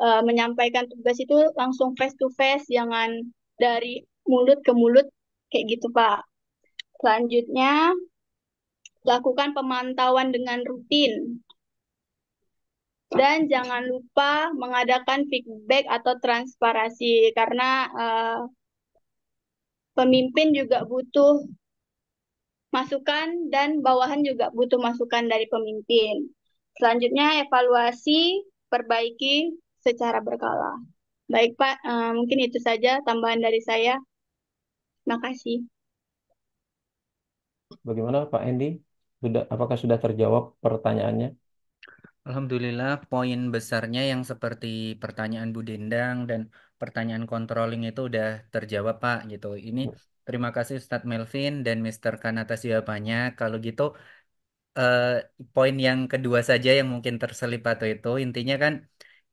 Menyampaikan tugas itu langsung face to face, jangan dari mulut ke mulut, kayak gitu Pak. Selanjutnya, lakukan pemantauan dengan rutin. Dan jangan lupa mengadakan feedback atau transparansi, karena pemimpin juga butuh masukan dan bawahan juga butuh masukan dari pemimpin. Selanjutnya evaluasi, perbaiki secara berkala. Baik Pak, mungkin itu saja tambahan dari saya. Terima kasih. Bagaimana Pak Hendy? Apakah sudah terjawab pertanyaannya? Alhamdulillah, poin besarnya yang seperti pertanyaan Bu Dendang dan pertanyaan controlling itu udah terjawab, Pak, gitu. Ini terima kasih Ustadz Melvin dan Mr. Khan atas jawabannya. Kalau gitu, eh, poin yang kedua saja yang mungkin terselip atau itu, intinya kan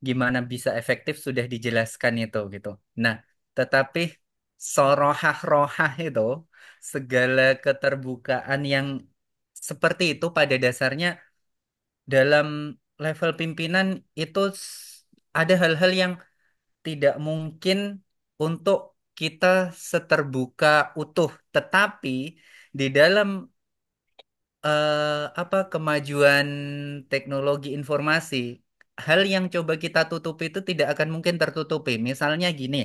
gimana bisa efektif sudah dijelaskan itu, gitu. Nah, tetapi sorohah-rohah itu, segala keterbukaan yang seperti itu pada dasarnya dalam level pimpinan itu ada hal-hal yang tidak mungkin untuk kita seterbuka utuh, tetapi di dalam kemajuan teknologi informasi, hal yang coba kita tutupi itu tidak akan mungkin tertutupi. Misalnya gini.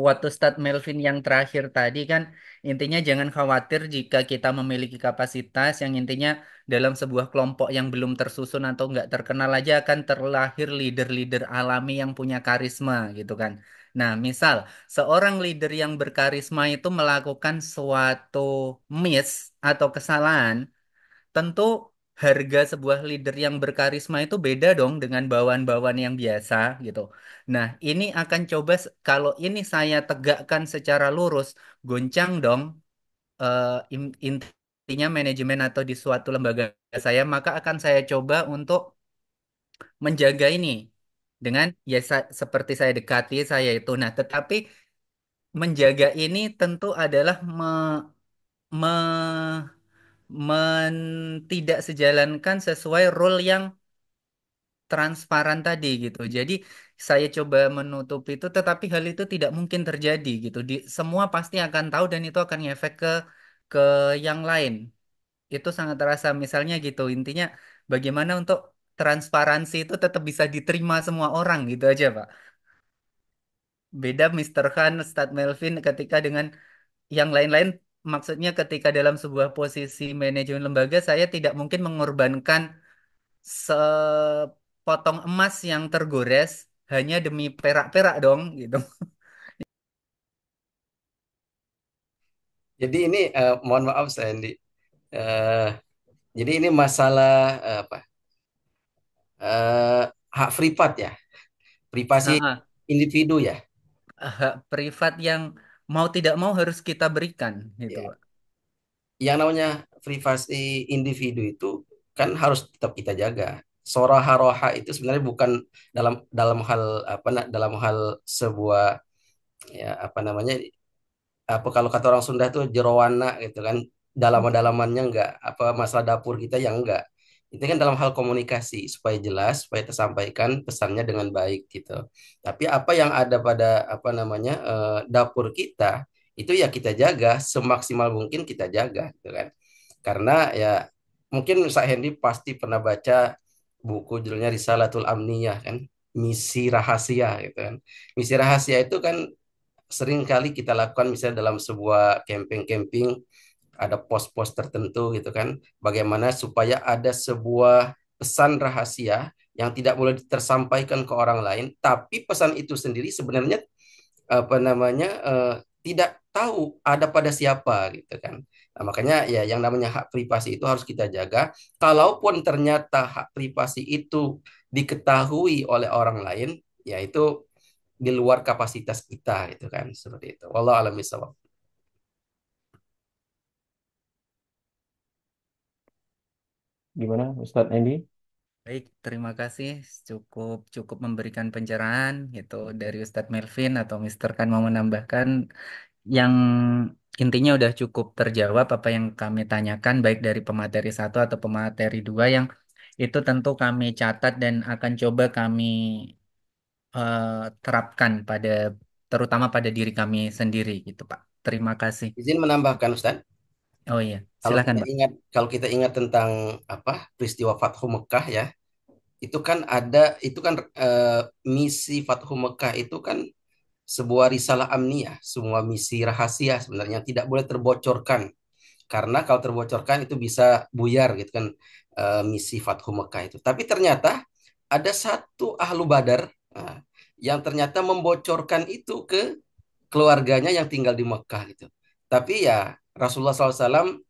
Waktu Ustadz Melvin yang terakhir tadi kan intinya jangan khawatir jika kita memiliki kapasitas yang intinya dalam sebuah kelompok yang belum tersusun atau nggak terkenal aja akan terlahir leader-leader alami yang punya karisma gitu kan. Nah, misal seorang leader yang berkarisma itu melakukan suatu miss atau kesalahan, tentu harga sebuah leader yang berkarisma itu beda dong dengan bawahan-bawahan yang biasa gitu. Nah, ini akan coba kalau ini saya tegakkan secara lurus, goncang dong eh, intinya manajemen atau di suatu lembaga saya, maka akan saya coba untuk menjaga ini dengan ya seperti saya dekati saya itu. Nah, tetapi menjaga ini tentu adalah me- tidak sejalankan sesuai role yang transparan tadi gitu. Jadi saya coba menutup itu, tetapi hal itu tidak mungkin terjadi gitu. Semua pasti akan tahu dan itu akan ngefek ke yang lain. Itu sangat terasa. Misalnya gitu. Intinya bagaimana untuk transparansi itu tetap bisa diterima semua orang gitu aja, Pak. Beda Mister Khan, Ustadz Melvin ketika dengan yang lain-lain maksudnya ketika dalam sebuah posisi manajemen lembaga saya tidak mungkin mengorbankan sepotong emas yang tergores hanya demi perak-perak dong gitu. Jadi ini mohon maaf saya Andi. Eh, jadi ini masalah apa? Eh, hak privat ya, privasi Nah, individu ya. hak privat yang mau tidak mau harus kita berikan gitu, Ya, Pak. yang namanya privasi individu itu kan harus tetap kita jaga. Soroha roha itu sebenarnya bukan dalam dalam hal dalam hal sebuah ya apa namanya apa kalau kata orang Sunda tuh jerowana gitu kan dalaman-dalamannya enggak apa masalah dapur kita yang enggak itu kan dalam hal komunikasi supaya jelas supaya tersampaikan pesannya dengan baik gitu tapi apa yang ada pada apa namanya dapur kita itu ya kita jaga semaksimal mungkin kita jaga gitu kan karena ya mungkin Pak Hendy pasti pernah baca buku judulnya Risalatul Amniyah kan misi rahasia gitu kan misi rahasia itu kan sering kali kita lakukan misalnya dalam sebuah camping-camping ada pos-pos tertentu gitu kan bagaimana supaya ada sebuah pesan rahasia yang tidak boleh tersampaikan ke orang lain, tapi pesan itu sendiri sebenarnya apa namanya tidak tahu ada pada siapa gitu kan. Nah, makanya ya yang namanya hak privasi itu harus kita jaga. Kalaupun ternyata hak privasi itu diketahui oleh orang lain, ya itu di luar kapasitas kita gitu kan, seperti itu. Wallahu a'lam bishawab. Gimana, Ustadz Andy? Baik, terima kasih. Cukup cukup memberikan pencerahan gitu dari Ustadz Melvin atau Mister Kan mau menambahkan yang intinya udah cukup terjawab apa yang kami tanyakan baik dari pemateri satu atau pemateri dua yang itu tentu kami catat dan akan coba kami terapkan pada terutama pada diri kami sendiri gitu Pak. Terima kasih. Izin menambahkan Ustaz, Oh iya, kalau silakan kita Pak. ingat tentang apa peristiwa Fathu Mekah ya, itu kan misi Fathu Mekah itu kan sebuah risalah amniyah, semua misi rahasia sebenarnya tidak boleh terbocorkan. Karena kalau terbocorkan itu bisa buyar gitu kan misi Fathu Mekah itu. Tapi ternyata ada satu ahlu Badar yang ternyata membocorkan itu ke keluarganya yang tinggal di Mekah gitu. Tapi ya Rasulullah SAW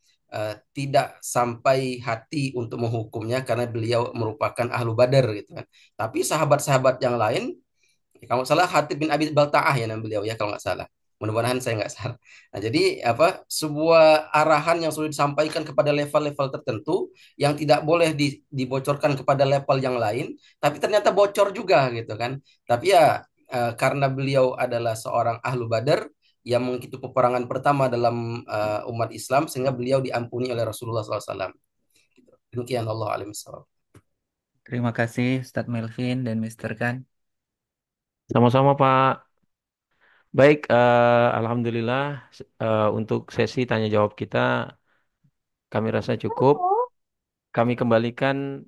tidak sampai hati untuk menghukumnya karena beliau merupakan ahlu Badar gitu kan. Tapi sahabat-sahabat yang lain, kalau nggak salah Hatib bin Abi Baltaah ya nama beliau ya kalau nggak salah. Mudah-mudahan saya nggak salah. Nah, jadi apa sebuah arahan yang sudah disampaikan kepada level-level tertentu yang tidak boleh dibocorkan kepada level yang lain, tapi ternyata bocor juga gitu kan. Tapi ya karena beliau adalah seorang ahlu Badar yang mengikuti peperangan pertama dalam umat Islam sehingga beliau diampuni oleh Rasulullah SAW. Demikian Allah alim. Terima kasih Ustadz Melvin dan Mister Kan. Sama-sama Pak. Baik, Alhamdulillah untuk sesi tanya jawab kita kami rasa cukup. Kami kembalikan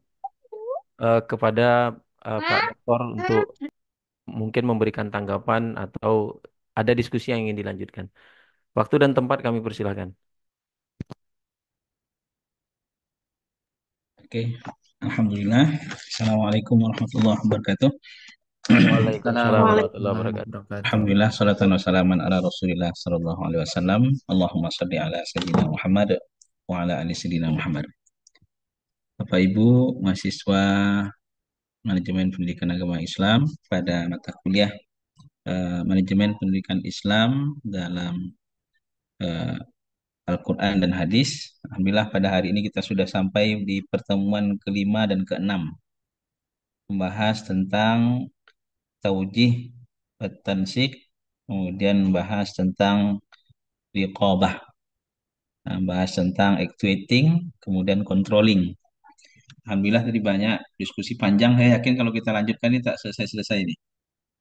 kepada Pak Doktor untuk mungkin memberikan tanggapan atau ada diskusi yang ingin dilanjutkan. Waktu dan tempat kami persilahkan. Oke, Alhamdulillah. Assalamualaikum warahmatullahi wabarakatuh. Waalaikumsalam warahmatullahi Waalaikumsalam wabarakatuh. warahmatullahi wabarakatuh. Alhamdulillah, salatan wassalaman ala Rasulillah sallallahu alaihi wasallam. Allahumma salli ala sayyidina Muhammad wa ala ali sayyidina Muhammad. Bapak Ibu mahasiswa Manajemen Pendidikan Agama Islam pada mata kuliah Manajemen Pendidikan Islam dalam eh, Al-Quran dan Hadis. Alhamdulillah pada hari ini kita sudah sampai di pertemuan kelima dan keenam membahas tentang taujih tansik, kemudian bahas tentang riqabah, bahas tentang actuating, kemudian controlling. Alhamdulillah tadi banyak diskusi panjang. Saya yakin kalau kita lanjutkan ini tak selesai-selesai ini.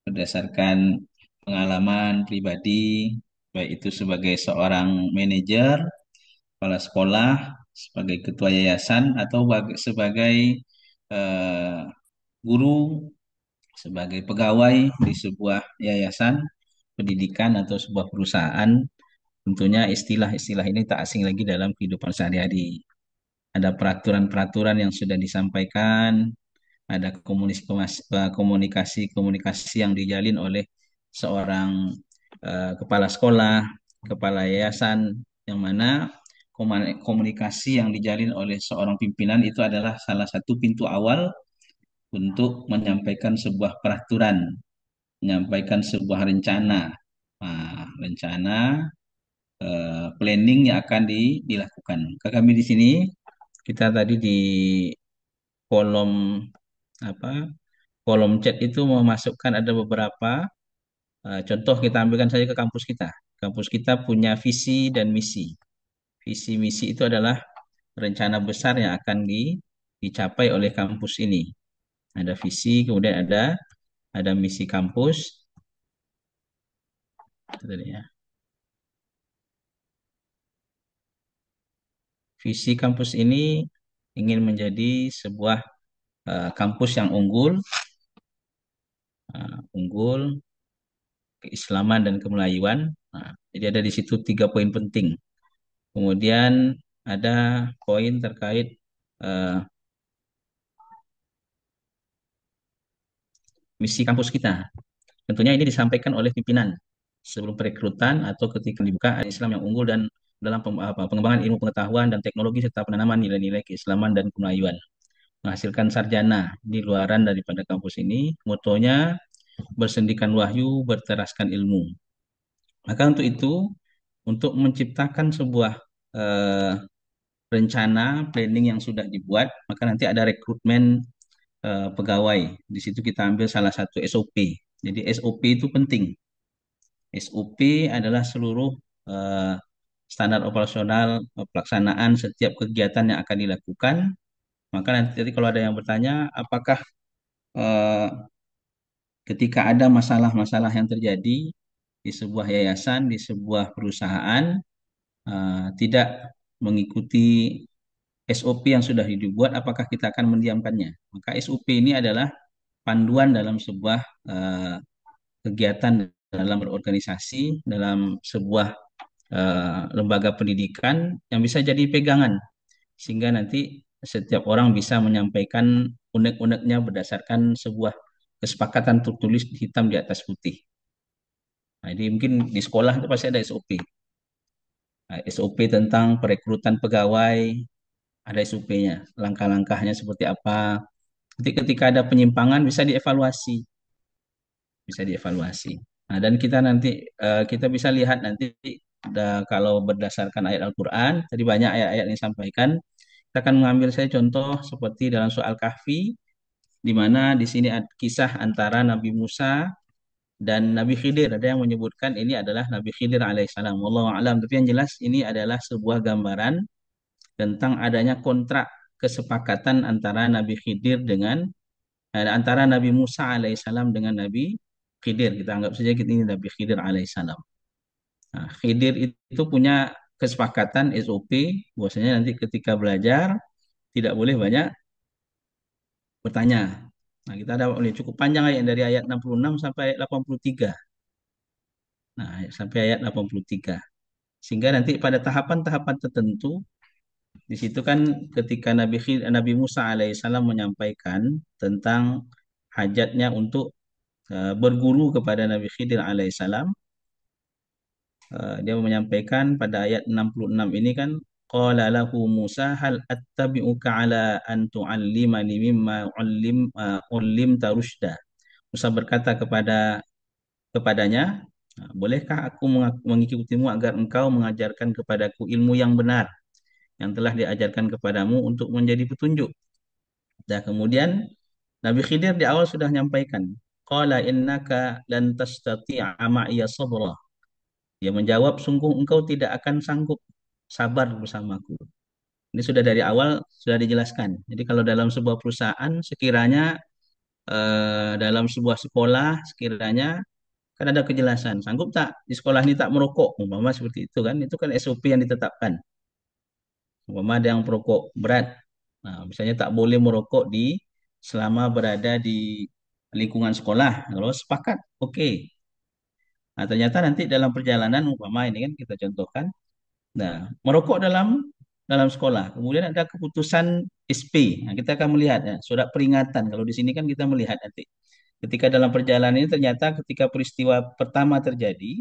Berdasarkan pengalaman pribadi, baik itu sebagai seorang manajer, kepala sekolah, sebagai ketua yayasan, atau sebagai eh, guru, sebagai pegawai di sebuah yayasan pendidikan atau sebuah perusahaan. Tentunya istilah-istilah ini tak asing lagi dalam kehidupan sehari-hari. Ada peraturan-peraturan yang sudah disampaikan, ada komunikasi-komunikasi yang dijalin oleh seorang kepala sekolah, kepala yayasan, yang mana komunikasi yang dijalin oleh seorang pimpinan itu adalah salah satu pintu awal untuk menyampaikan sebuah peraturan, menyampaikan sebuah rencana. Nah, rencana planning yang akan dilakukan. Kami di sini kita tadi di kolom apa kolom chat itu memasukkan ada beberapa contoh kita ambilkan saja ke kampus kita. Kampus kita punya visi dan misi. Visi misi itu adalah rencana besar yang akan dicapai oleh kampus ini. Ada visi, kemudian ada misi kampus. Itu tadi ya. Visi kampus ini ingin menjadi sebuah kampus yang unggul, keislaman dan kemelayuan. Nah, jadi ada di situ 3 poin penting. Kemudian ada poin terkait misi kampus kita. Tentunya ini disampaikan oleh pimpinan sebelum perekrutan atau ketika dibuka ada Islam yang unggul dan dalam pengembangan ilmu pengetahuan dan teknologi serta penanaman nilai-nilai keislaman dan kemelayuan. Menghasilkan sarjana di luaran daripada kampus ini, motonya bersendikan wahyu, berteraskan ilmu. Maka untuk itu, untuk menciptakan sebuah eh, rencana planning yang sudah dibuat, maka nanti ada rekrutmen pegawai. Di situ kita ambil salah satu SOP. Jadi SOP itu penting. SOP adalah seluruh eh, standar operasional pelaksanaan setiap kegiatan yang akan dilakukan. Maka nanti kalau ada yang bertanya, apakah eh, ketika ada masalah-masalah yang terjadi di sebuah yayasan, di sebuah perusahaan, tidak mengikuti SOP yang sudah dibuat, apakah kita akan mendiamkannya? Maka SOP ini adalah panduan dalam sebuah kegiatan dalam berorganisasi, dalam sebuah lembaga pendidikan yang bisa jadi pegangan, sehingga nanti setiap orang bisa menyampaikan unek-uneknya berdasarkan sebuah kesepakatan tertulis hitam di atas putih. Nah, jadi mungkin di sekolah itu pasti ada SOP. Nah, SOP tentang perekrutan pegawai, ada SOP-nya. Langkah-langkahnya seperti apa. Nanti ketika ada penyimpangan bisa dievaluasi. Bisa dievaluasi. Nah, dan kita nanti kita bisa lihat nanti kalau berdasarkan ayat Al-Quran, tadi banyak ayat-ayat yang disampaikan, kita akan mengambil saya contoh seperti dalam soal Kahfi, di mana di sini ada kisah antara Nabi Musa dan Nabi Khidir. Ada yang menyebutkan ini adalah Nabi Khidir alaihissalam. Wallahu a'lam. Tapi yang jelas ini adalah sebuah gambaran tentang adanya kontrak kesepakatan antara Nabi Khidir dengan antara Nabi Musa alaihissalam dengan Nabi Khidir. Kita anggap saja ini Nabi Khidir alaihissalam. Nah, Khidir itu punya kesepakatan SOP bahwasanya nanti ketika belajar tidak boleh banyak bertanya. Nah, kita ada cukup panjang ayat dari ayat 66 sampai ayat 83. Nah, sampai ayat 83. Sehingga nanti pada tahapan-tahapan tertentu di situ kan ketika Nabi Musa alaihissalam menyampaikan tentang hajatnya untuk berguru kepada Nabi Khidir alaihissalam, dia menyampaikan pada ayat 66 ini kan qala lahu Musa hal attabi'uka ala an tu'allimani mimma ullimta rusyda. Musa berkata kepadanya, bolehkah aku mengikutimu agar engkau mengajarkan kepadaku ilmu yang benar yang telah diajarkan kepadamu untuk menjadi petunjuk. Dan kemudian Nabi Khidir di awal sudah menyampaikan, qala innaka lan tastati'a ma'iya sabra. Dia menjawab, sungguh engkau tidak akan sanggup sabar bersamaku. Ini sudah dari awal sudah dijelaskan. Jadi kalau dalam sebuah perusahaan sekiranya dalam sebuah sekolah sekiranya kan ada kejelasan, sanggup tak di sekolah ini tak merokok, umpama seperti itu kan, itu kan SOP yang ditetapkan. Umpama ada yang perokok berat, nah misalnya tak boleh merokok selama berada di lingkungan sekolah. Kalau sepakat, oke. Nah ternyata nanti dalam perjalanan umpama ini kan kita contohkan, nah merokok dalam sekolah, kemudian ada keputusan SP. Nah, kita akan melihat ya, surat peringatan. Kalau di sini kan kita melihat nanti ketika dalam perjalanan ini ternyata ketika peristiwa pertama terjadi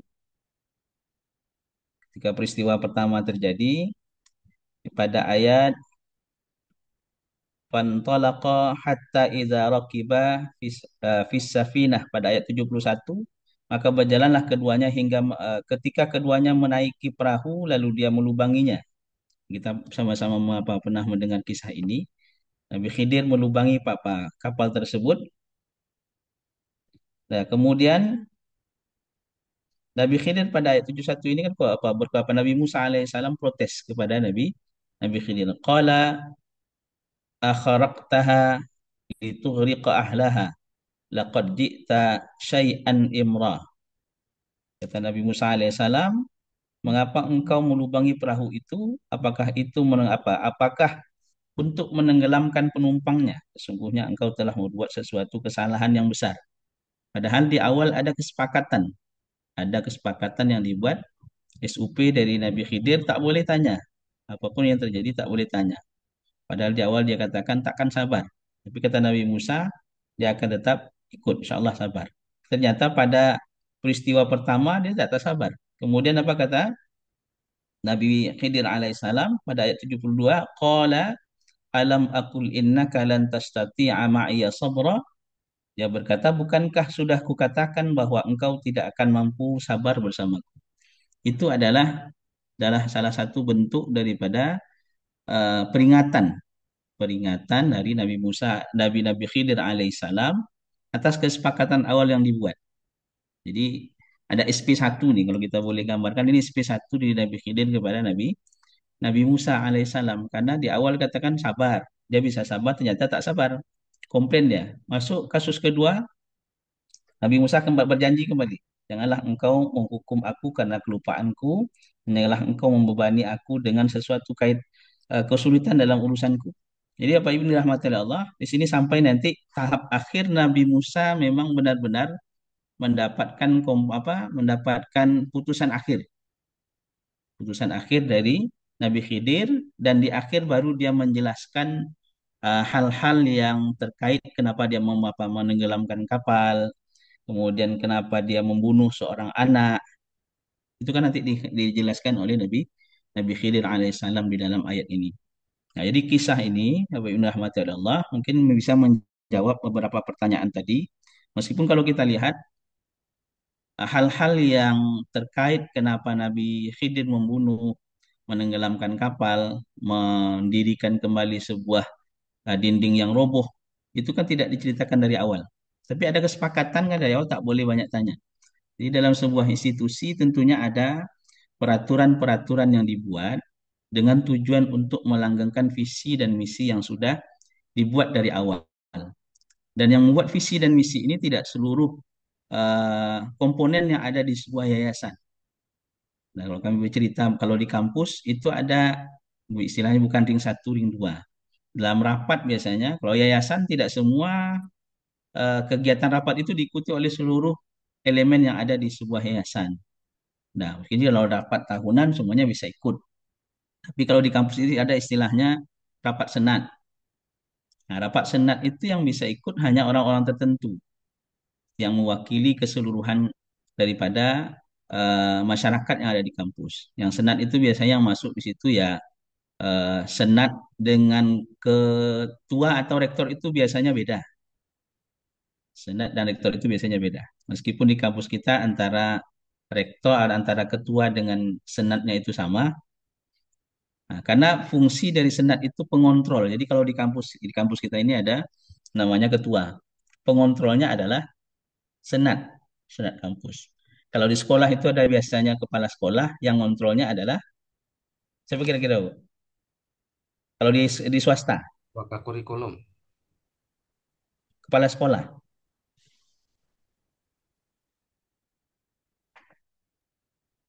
pada ayat fantalaqa hatta idza raqiba fis safinah pada ayat 71, maka berjalanlah keduanya hingga ketika keduanya menaiki perahu lalu dia melubanginya. Kita sama-sama pernah mendengar kisah ini. Nabi Khidir melubangi kapal tersebut. Nah, kemudian Nabi Khidir pada ayat 71 ini kan berkata Nabi Musa alaihissalam protes kepada Nabi Khidir. Qala akharaqtaha litughriqa ahlaha laqad ji'ta syai'an imra. Kata Nabi Musa alaihissalam, mengapa engkau melubangi perahu itu? Apakah itu apakah untuk menenggelamkan penumpangnya? Sesungguhnya engkau telah membuat sesuatu kesalahan yang besar. Padahal di awal ada kesepakatan. Ada kesepakatan yang dibuat SOP dari Nabi Khidir tak boleh tanya. Apapun yang terjadi tak boleh tanya. Padahal di awal dia katakan takkan sabar. Tapi kata Nabi Musa, dia akan tetap ikut, insya Allah sabar. Ternyata pada peristiwa pertama dia tak sabar. Kemudian apa kata Nabi Khidir alaihissalam pada ayat 72, qala alam aqul innaka lan tastati'a ma'iya sabra. Dia berkata, bukankah sudah kukatakan bahwa engkau tidak akan mampu sabar bersamaku. Itu adalah salah satu bentuk daripada peringatan peringatan dari Nabi Musa, Nabi Khidir alaihissalam atas kesepakatan awal yang dibuat. Jadi ada SP1 nih kalau kita boleh gambarkan, ini SP1 dari Nabi Khidir kepada Nabi Musa alaihissalam, karena di awal katakan sabar, dia bisa sabar, ternyata tak sabar, komplain dia. Masuk kasus kedua, Nabi Musa kembali berjanji kembali, janganlah engkau menghukum aku karena kelupaanku, janganlah engkau membebani aku dengan sesuatu kesulitan dalam urusanku. Jadi apa Ibu dirahmati oleh Allah, di sini sampai nanti tahap akhir Nabi Musa memang benar-benar mendapatkan putusan akhir dari Nabi Khidir, dan di akhir baru dia menjelaskan hal-hal yang terkait kenapa dia menenggelamkan kapal, kemudian kenapa dia membunuh seorang anak. Itu kan nanti dijelaskan oleh Nabi Khidir alaihissalam di dalam ayat ini. Nah, jadi kisah ini, Bapak Ibu rahmati oleh Allah, mungkin bisa menjawab beberapa pertanyaan tadi. Meskipun kalau kita lihat hal-hal yang terkait kenapa Nabi Khidir menenggelamkan kapal, mendirikan kembali sebuah dinding yang roboh, itu kan tidak diceritakan dari awal. Tapi ada kesepakatan kan dari awal tak boleh banyak tanya. Jadi dalam sebuah institusi tentunya ada peraturan-peraturan yang dibuat dengan tujuan untuk melanggengkan visi dan misi yang sudah dibuat dari awal. Dan yang membuat visi dan misi ini tidak seluruh komponen yang ada di sebuah yayasan. Nah, kalau kami bercerita, kalau di kampus itu ada istilahnya bukan ring satu, ring dua. Dalam rapat biasanya, kalau yayasan tidak semua kegiatan rapat itu diikuti oleh seluruh elemen yang ada di sebuah yayasan. Nah, mungkin kalau rapat tahunan semuanya bisa ikut. Tapi kalau di kampus ini ada istilahnya rapat senat. Nah, rapat senat itu yang bisa ikut hanya orang-orang tertentu yang mewakili keseluruhan daripada masyarakat yang ada di kampus. Yang senat itu biasanya yang masuk di situ ya senat dengan ketua atau rektor itu biasanya beda. Senat dan rektor itu biasanya beda. Meskipun di kampus kita antara ketua dengan senatnya itu sama. Nah, karena fungsi dari senat itu pengontrol. Jadi kalau di kampus kita ini ada namanya ketua. Pengontrolnya adalah senat, senat kampus. Kalau di sekolah itu ada biasanya kepala sekolah, yang kontrolnya adalah siapa kira-kira, Bu? Kalau di swasta, Wakil kurikulum. kepala sekolah.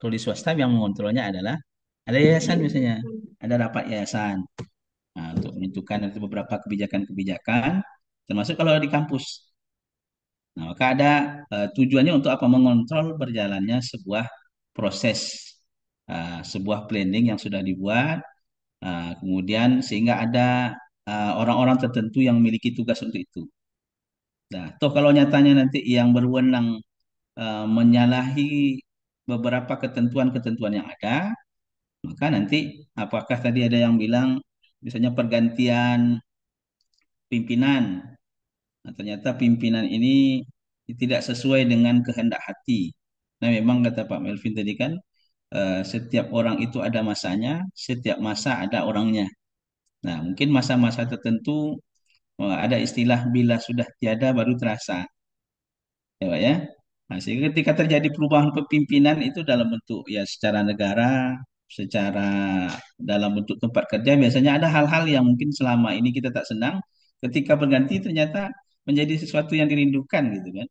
Kalau di swasta yang mengontrolnya adalah ada yayasan biasanya, ada rapat yayasan. Nah, untuk menentukan ada beberapa kebijakan-kebijakan, termasuk kalau di kampus. Nah, maka ada tujuannya untuk apa? Mengontrol berjalannya sebuah proses, sebuah planning yang sudah dibuat, kemudian sehingga ada orang-orang tertentu yang memiliki tugas untuk itu. Nah, toh kalau nyatanya nanti yang berwenang menyalahi beberapa ketentuan-ketentuan yang ada, maka nanti apakah tadi ada yang bilang misalnya pergantian pimpinan. Nah, ternyata pimpinan ini tidak sesuai dengan kehendak hati. Nah, memang kata Pak Melvin tadi kan, setiap orang itu ada masanya, setiap masa ada orangnya. Nah, mungkin masa-masa tertentu ada istilah bila sudah tiada baru terasa, ya Pak ya. Nah, sehingga ketika terjadi perubahan kepemimpinan itu dalam bentuk ya secara negara, secara dalam bentuk tempat kerja, biasanya ada hal-hal yang mungkin selama ini kita tak senang, ketika berganti ternyata menjadi sesuatu yang dirindukan gitu kan.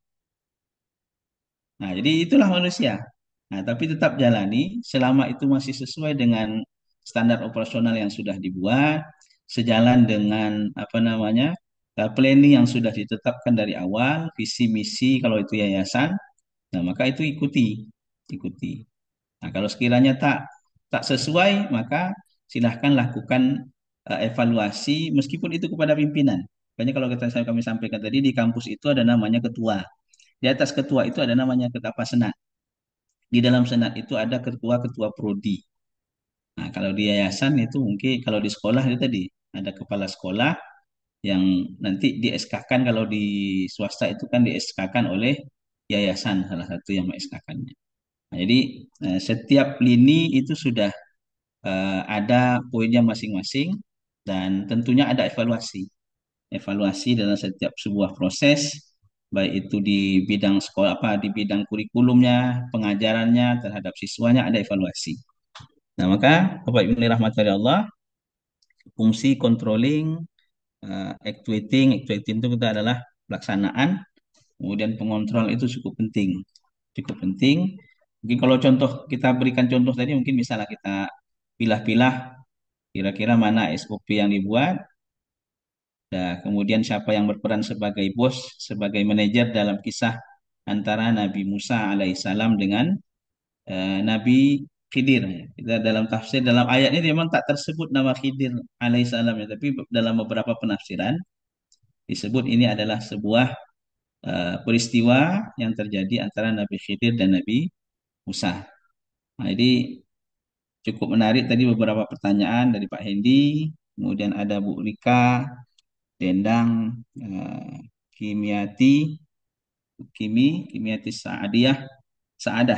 Nah, jadi itulah manusia. Nah, tapi tetap jalani selama itu masih sesuai dengan standar operasional yang sudah dibuat, sejalan dengan apa namanya planning yang sudah ditetapkan dari awal, visi misi kalau itu yayasan. Nah, maka itu ikuti. Nah, kalau sekiranya tak sesuai, maka silahkan lakukan evaluasi meskipun itu kepada pimpinan. Makanya kalau kami sampaikan tadi di kampus itu ada namanya ketua. Di atas ketua itu ada namanya ketua senat. Di dalam senat itu ada ketua-ketua prodi. Nah, kalau di yayasan itu mungkin kalau di sekolah itu tadi ada kepala sekolah yang nanti di SK-kan kalau di swasta itu kan di SK-kan oleh yayasan salah satu yang SK-kannya. Nah, jadi setiap lini itu sudah ada poinnya masing-masing dan tentunya ada evaluasi. Evaluasi dalam setiap sebuah proses baik itu di bidang sekolah apa di bidang kurikulumnya, pengajarannya terhadap siswanya ada evaluasi. Nah, maka Bapak Ibu yang dirahmati oleh Allah, fungsi controlling, actuating itu kita adalah pelaksanaan, kemudian pengontrol itu cukup penting. Cukup penting. Mungkin kalau contoh kita berikan contoh tadi mungkin misalnya kita pilah-pilah kira-kira mana SOP yang dibuat. Nah, kemudian siapa yang berperan sebagai bos, sebagai manajer dalam kisah antara Nabi Musa alaihissalam dengan Nabi Khidir. Kita dalam tafsir dalam ayat ini memang tak tersebut nama Khidir alaihissalam ya, tapi dalam beberapa penafsiran disebut ini adalah sebuah peristiwa yang terjadi antara Nabi Khidir dan Nabi Musa. Nah, jadi cukup menarik tadi beberapa pertanyaan dari Pak Hendi, kemudian ada Bu Rika, Dendang, Kimiati, Kimiati Saadah.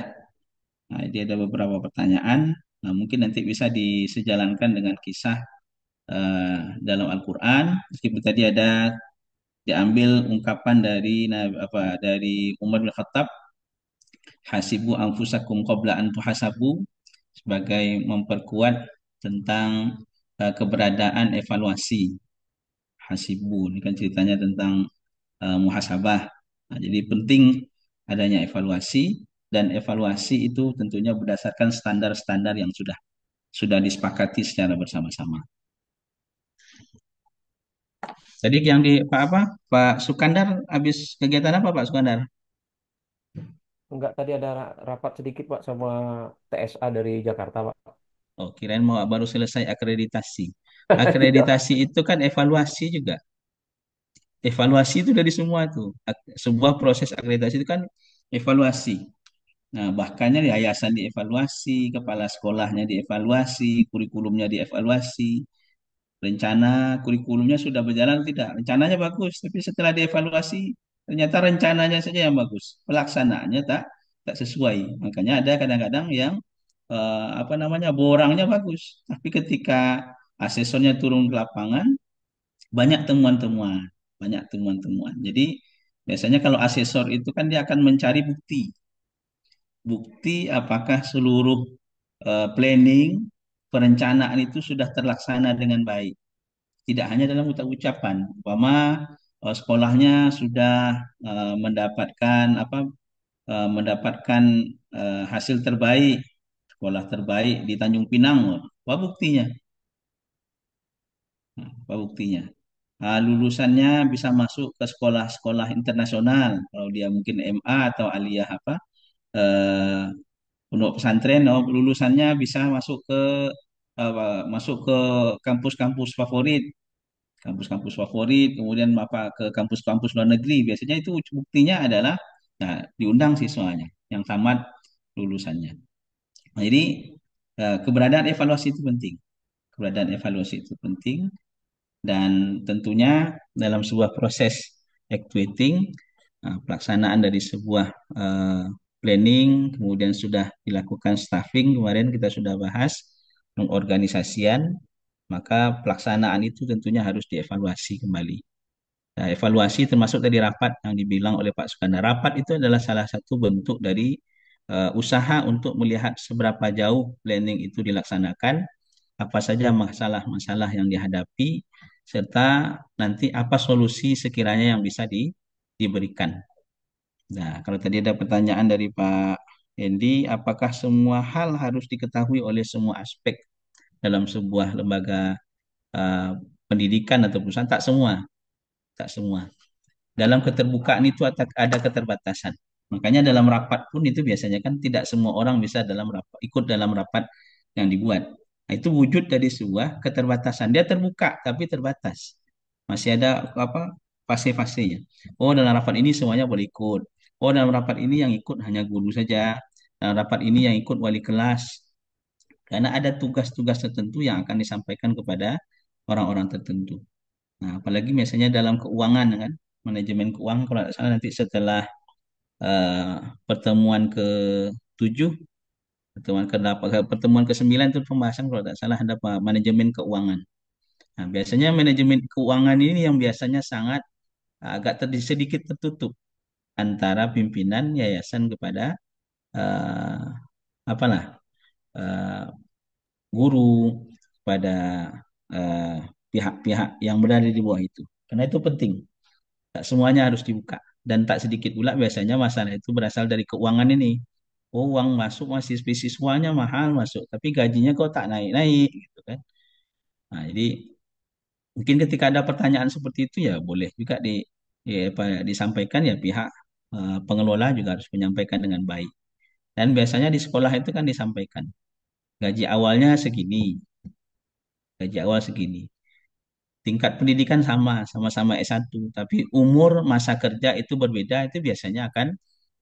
Nah, dia ada beberapa pertanyaan. Nah, mungkin nanti bisa disejalankan dengan kisah dalam Al-Quran. Meskipun tadi ada diambil ungkapan dari Umar bin Khattab, hasibu anfusakum qabla an tuhasabu, sebagai memperkuat tentang keberadaan evaluasi. Hasibu ini kan ceritanya tentang muhasabah. Nah, jadi penting adanya evaluasi dan evaluasi itu tentunya berdasarkan standar-standar yang sudah disepakati secara bersama-sama. Tadi yang di Pak Sukandar habis kegiatan apa Pak Sukandar? Enggak, tadi ada rapat sedikit Pak sama TSA dari Jakarta Pak. Oh, kirain mau baru selesai akreditasi. Akreditasi itu kan evaluasi juga. Evaluasi itu dari semua tuh. Sebuah proses akreditasi itu kan evaluasi. Nah, bahkannya yayasan dievaluasi, kepala sekolahnya dievaluasi, kurikulumnya dievaluasi, rencana kurikulumnya sudah berjalan tidak, rencananya bagus, tapi setelah dievaluasi ternyata rencananya saja yang bagus, pelaksanaannya tak sesuai. Makanya ada kadang-kadang yang borangnya bagus, tapi ketika asesornya turun ke lapangan banyak temuan-temuan, banyak temuan-temuan. Jadi biasanya kalau asesor itu kan dia akan mencari bukti apakah seluruh planning perencanaan itu sudah terlaksana dengan baik. Tidak hanya dalam ucapan, umpama sekolahnya sudah mendapatkan hasil terbaik, sekolah terbaik di Tanjung Pinang, apa buktinya? Apa buktinya? Lulusannya bisa masuk ke sekolah-sekolah internasional, kalau dia mungkin MA atau aliyah eh, pondok pesantren, lulusannya bisa masuk ke kampus-kampus favorit, kemudian ke kampus-kampus luar negeri. Biasanya itu buktinya adalah nah, diundang siswanya yang tamat lulusannya. Nah, jadi keberadaan evaluasi itu penting. Keberadaan evaluasi itu penting dan tentunya dalam sebuah proses actuating, pelaksanaan dari sebuah planning, kemudian sudah dilakukan staffing, kemarin kita sudah bahas pengorganisasian, maka pelaksanaan itu tentunya harus dievaluasi kembali. Nah, evaluasi termasuk tadi rapat yang dibilang oleh Pak Sukandar. Rapat itu adalah salah satu bentuk dari usaha untuk melihat seberapa jauh planning itu dilaksanakan, apa saja masalah-masalah yang dihadapi, serta nanti apa solusi sekiranya yang bisa diberikan. Nah, kalau tadi ada pertanyaan dari Pak Hendi, apakah semua hal harus diketahui oleh semua aspek dalam sebuah lembaga uh, pendidikan atau perusahaan? Tak semua, tak semua. Dalam keterbukaan itu ada keterbatasan. Makanya dalam rapat pun itu biasanya kan tidak semua orang bisa ikut dalam rapat yang dibuat. Nah, itu wujud dari sebuah keterbatasan. Dia terbuka tapi terbatas. Masih ada apa fase-fasenya. Oh, dalam rapat ini semuanya boleh ikut. Oh, dalam rapat ini yang ikut hanya guru saja. Dalam rapat ini yang ikut wali kelas. Karena ada tugas-tugas tertentu yang akan disampaikan kepada orang-orang tertentu. Nah, apalagi biasanya dalam keuangan kan, manajemen keuangan kalau tidak salah nanti setelah eh, pertemuan ke-7, pertemuan ke-8, pertemuan ke-9 itu pembahasan kalau tidak salah ada manajemen keuangan. Nah, biasanya manajemen keuangan ini yang biasanya sangat agak sedikit tertutup antara pimpinan yayasan kepada eh, apalah eh, guru, kepada eh, pihak-pihak yang berada di bawah itu. Karena itu penting. Tak semuanya harus dibuka. Dan tak sedikit pula biasanya masalah itu berasal dari keuangan ini. Oh, uang masuk masih siswanya mahal masuk, tapi gajinya kok tak naik-naik gitu kan. Nah, jadi mungkin ketika ada pertanyaan seperti itu ya boleh juga disampaikan ya pihak pengelola juga harus menyampaikan dengan baik. Dan biasanya di sekolah itu kan disampaikan gaji awalnya segini, gaji awal segini. Tingkat pendidikan sama-sama S1, tapi umur masa kerja itu berbeda, itu biasanya akan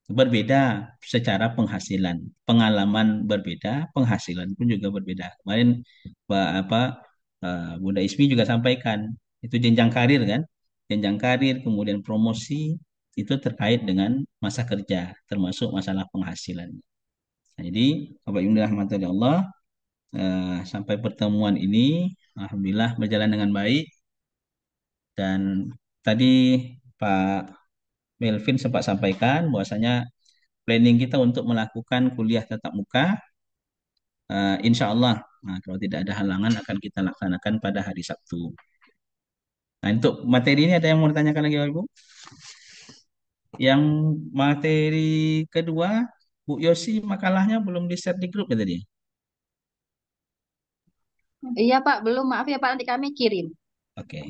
berbeda secara penghasilan. Pengalaman berbeda, penghasilan pun juga berbeda. Kemarin apa Bunda Ismi juga sampaikan, itu jenjang karir kan? Jenjang karir, kemudian promosi itu terkait dengan masa kerja, termasuk masalah penghasilan. Nah, jadi Bapak Ibu rahmati Allah, sampai pertemuan ini alhamdulillah berjalan dengan baik dan tadi Pak Melvin sempat sampaikan bahwasanya planning kita untuk melakukan kuliah tatap muka, insya Allah, nah, kalau tidak ada halangan akan kita laksanakan pada hari Sabtu. Nah, untuk materi ini ada yang mau ditanyakan lagi, Bapak Ibu? Yang materi kedua, Bu Yosi makalahnya belum di-share di grup ya tadi? Iya Pak, belum. Maaf ya Pak, nanti kami kirim. Oke.